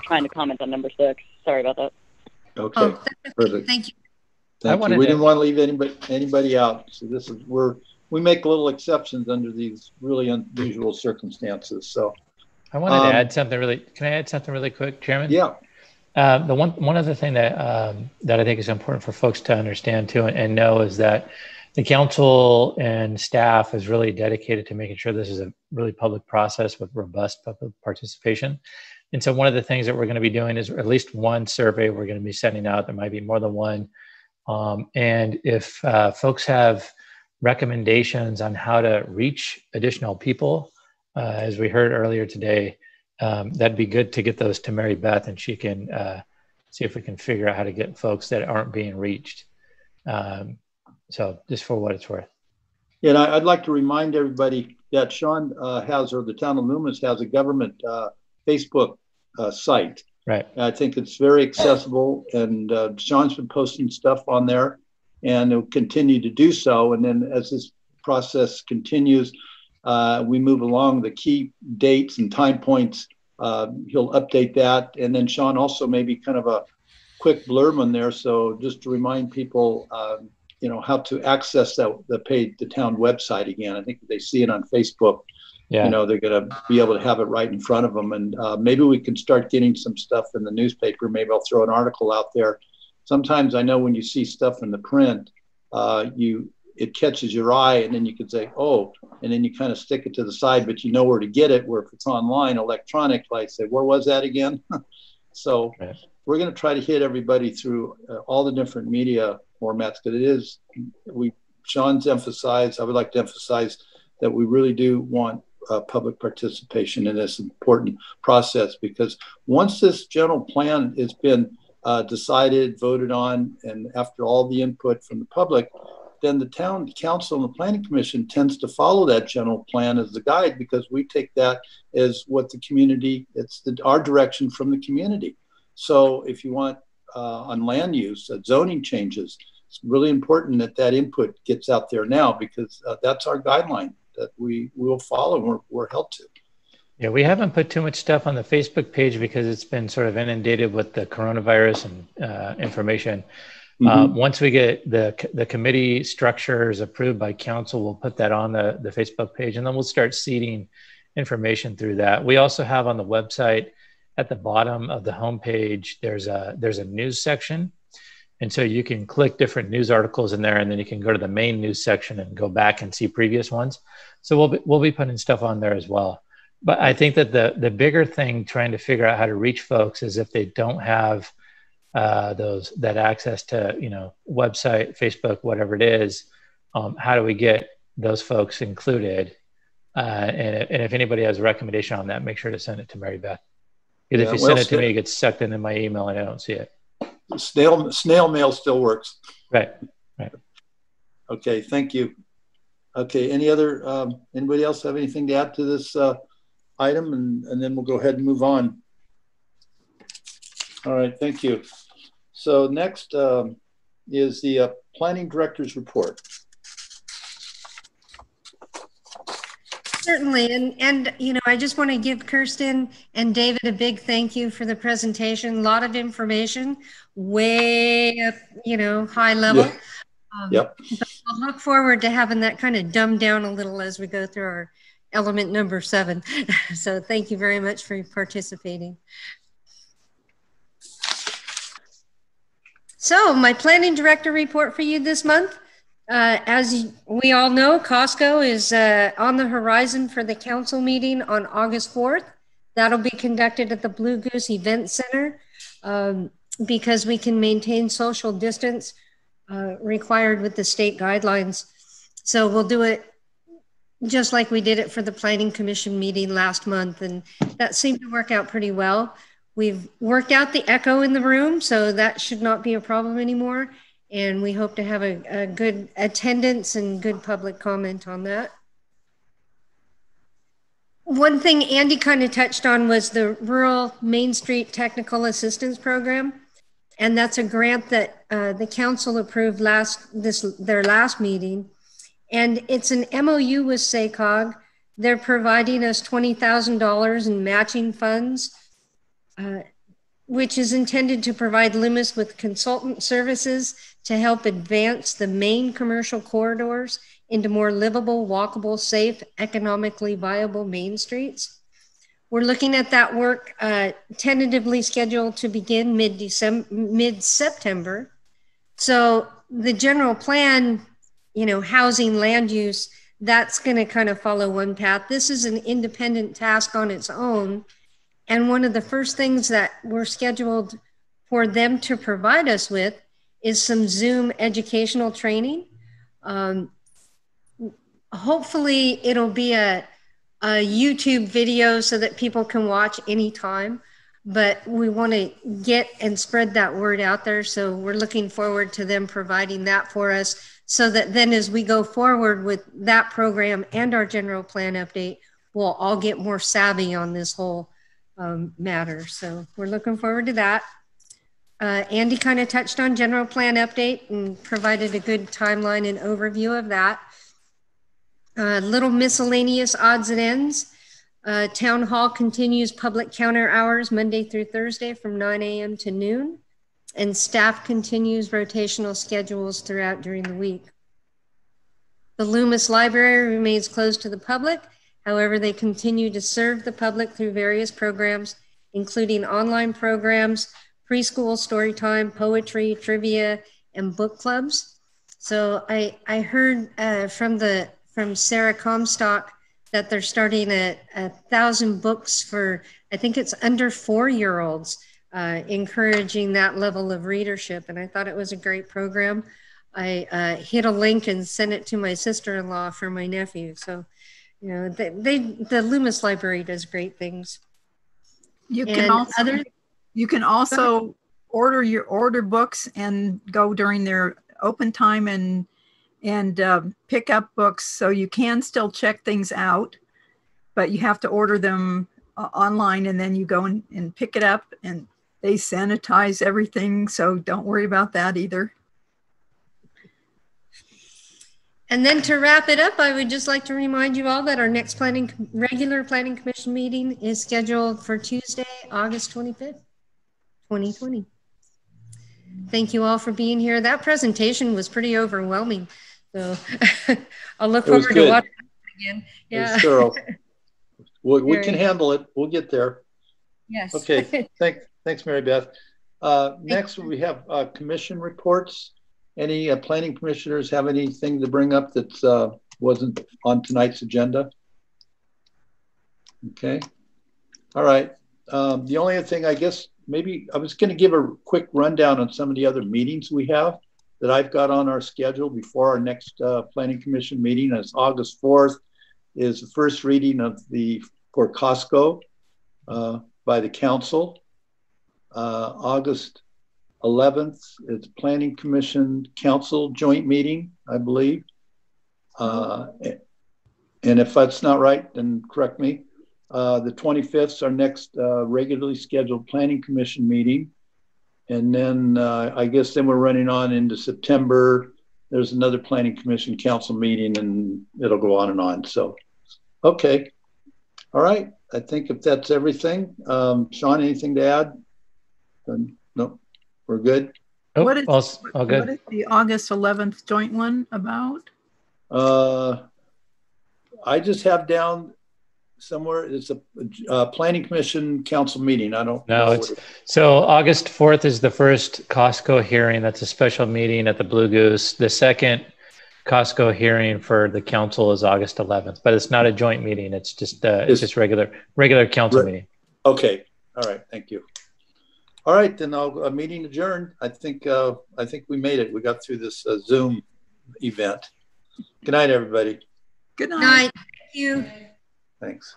trying to comment on number 6. Sorry about that. Okay, perfect. Thank you. Thank you. We didn't want to leave anybody out. So this is we make little exceptions under these really unusual circumstances. So I wanted to add something really. Can I add something really quick, Chairman? Yeah. The one other thing that I think is important for folks to understand too and know is that the council and staff is really dedicated to making sure this is a really public process with robust public participation. And so one of the things that we're going to be doing is at least one survey we're going to be sending out. There might be more than one. And if folks have recommendations on how to reach additional people, as we heard earlier today, that'd be good to get those to Mary Beth, and she can see if we can figure out how to get folks that aren't being reached. So just for what it's worth. Yeah, and I'd like to remind everybody that Sean has, or the town of Loomis has, a government Facebook site. Right. I think it's very accessible, and Sean's been posting stuff on there. and it'll continue to do so. And then as this process continues, we move along the key dates and time points. He'll update that. And then Sean also maybe kind of a quick blurb on there. So just to remind people, you know, how to access the town website again. I think if they see it on Facebook, you know, they're going to be able to have it right in front of them. And maybe we can start getting some stuff in the newspaper. Maybe I'll throw an article out there. Sometimes I know when you see stuff in the print, it catches your eye, and then you can say, oh, and then you kind of stick it to the side, but you know where to get it. Where if it's online, electronic, like say, where was that again? So we're going to try to hit everybody through all the different media formats, because it is, Sean's emphasized, I would like to emphasize that we really do want public participation in this important process, because once this general plan has been decided, voted on, and after all the input from the public, then the town council and the planning commission tends to follow that general plan as the guide, because we take that as what the community, our direction from the community. So if you want on land use, zoning changes, it's really important that that input gets out there now, because that's our guideline that we will follow and we're held to. Yeah, we haven't put too much stuff on the Facebook page because it's been sort of inundated with the coronavirus and information. Once we get the committee structures approved by council, we'll put that on the Facebook page, and then we'll start seeding information through that. We also have on the website at the bottom of the homepage, there's a news section. And so you can click different news articles in there, and then you can go to the main news section and go back and see previous ones. So we'll be putting stuff on there as well. But I think that the bigger thing trying to figure out how to reach folks is if they don't have that access to, you know, website, Facebook, whatever it is, how do we get those folks included? And if anybody has a recommendation on that, make sure to send it to Mary Beth. Because if you send it to me, it gets sucked into my email and I don't see it. Snail mail still works. Right. Okay, thank you. Okay, anybody else have anything to add to this item? And then we'll go ahead and move on. All right, thank you. So next is the planning director's report. Certainly, and you know, I just want to give Kirsten and David a big thank you for the presentation. A lot of information, way up, you know, high level. Yep. But I'll look forward to having that kind of dumbed down a little as we go through our element number 7. So thank you very much for participating. So my planning director report for you this month. As we all know, Costco is on the horizon for the council meeting on August 4th. That'll be conducted at the Blue Goose Event Center because we can maintain social distance required with the state guidelines. So we'll do it just like we did it for the Planning Commission meeting last month, and that seemed to work out pretty well. We've worked out the echo in the room, so that should not be a problem anymore. And we hope to have a good attendance and good public comment on that. One thing Andy kind of touched on was the Rural Main Street Technical Assistance Program. And that's a grant that the council approved their last meeting. And it's an MOU with SACOG. They're providing us $20,000 in matching funds, which is intended to provide Loomis with consultant services to help advance the main commercial corridors into more livable, walkable, safe, economically viable main streets. We're looking at that work tentatively scheduled to begin mid-September. So the general plan, you know, housing, land use, that's going to kind of follow one path. This is an independent task on its own. And one of the first things that we're scheduled for them to provide us with is some Zoom educational training. Hopefully it'll be a YouTube video so that people can watch anytime, but we want to get and spread that word out there. So we're looking forward to them providing that for us, so that then as we go forward with that program and our general plan update, we'll all get more savvy on this whole matter. So we're looking forward to that. Andy kind of touched on general plan update and provided a good timeline and overview of that. Little miscellaneous odds and ends. Town Hall continues public counter hours Monday through Thursday from 9 a.m. to noon, and staff continues rotational schedules throughout during the week. The Loomis Library remains closed to the public. However, they continue to serve the public through various programs, including online programs, preschool story time, poetry, trivia, and book clubs. So I heard from Sarah Comstock that they're starting 1,000 books for, I think it's under 4-year-olds, encouraging that level of readership. And I thought it was a great program. I hit a link and sent it to my sister-in-law for my nephew. So, you know, the Loomis Library does great things. You can also order books and go during their open time and pick up books. So you can still check things out, but you have to order them online, and then you go and pick it up, and they sanitize everything. So don't worry about that either. And then to wrap it up, I would just like to remind you all that our next regular Planning Commission meeting is scheduled for Tuesday, August 25th, 2020. Thank you all for being here. That presentation was pretty overwhelming. So I'll look forward to watching it again. Yeah. Thorough. We can handle it. We'll get there. Yes. Okay. Thanks, Mary Beth. Next, we have commission reports. Any planning commissioners have anything to bring up that wasn't on tonight's agenda? Okay. All right. The only other thing, I guess, maybe I was going to give a quick rundown on some of the other meetings we have that I've got on our schedule before our next planning commission meeting. As August 4th is the first reading for Costco by the council. August 11th is Planning Commission Council joint meeting, I believe. And if that's not right, then correct me. The 25th is our next regularly scheduled Planning Commission meeting. And then I guess then we're running on into September. There's another Planning Commission Council meeting, and it'll go on and on. So, okay. All right. I think if that's everything. Sean, anything to add? No. We're good? Oh, what is all good. What is the August 11th joint one about? I just have down somewhere, it's a Planning Commission Council meeting. I don't know. So August 4th is the first Costco hearing. That's a special meeting at the Blue Goose. The second Costco hearing for the council is August 11th, but it's not a joint meeting. It's just regular council meeting. Okay. All right. Thank you. All right, then a meeting adjourned. I think we made it. We got through this Zoom event. Good night, everybody. Good night. Night. Thank you. Thanks.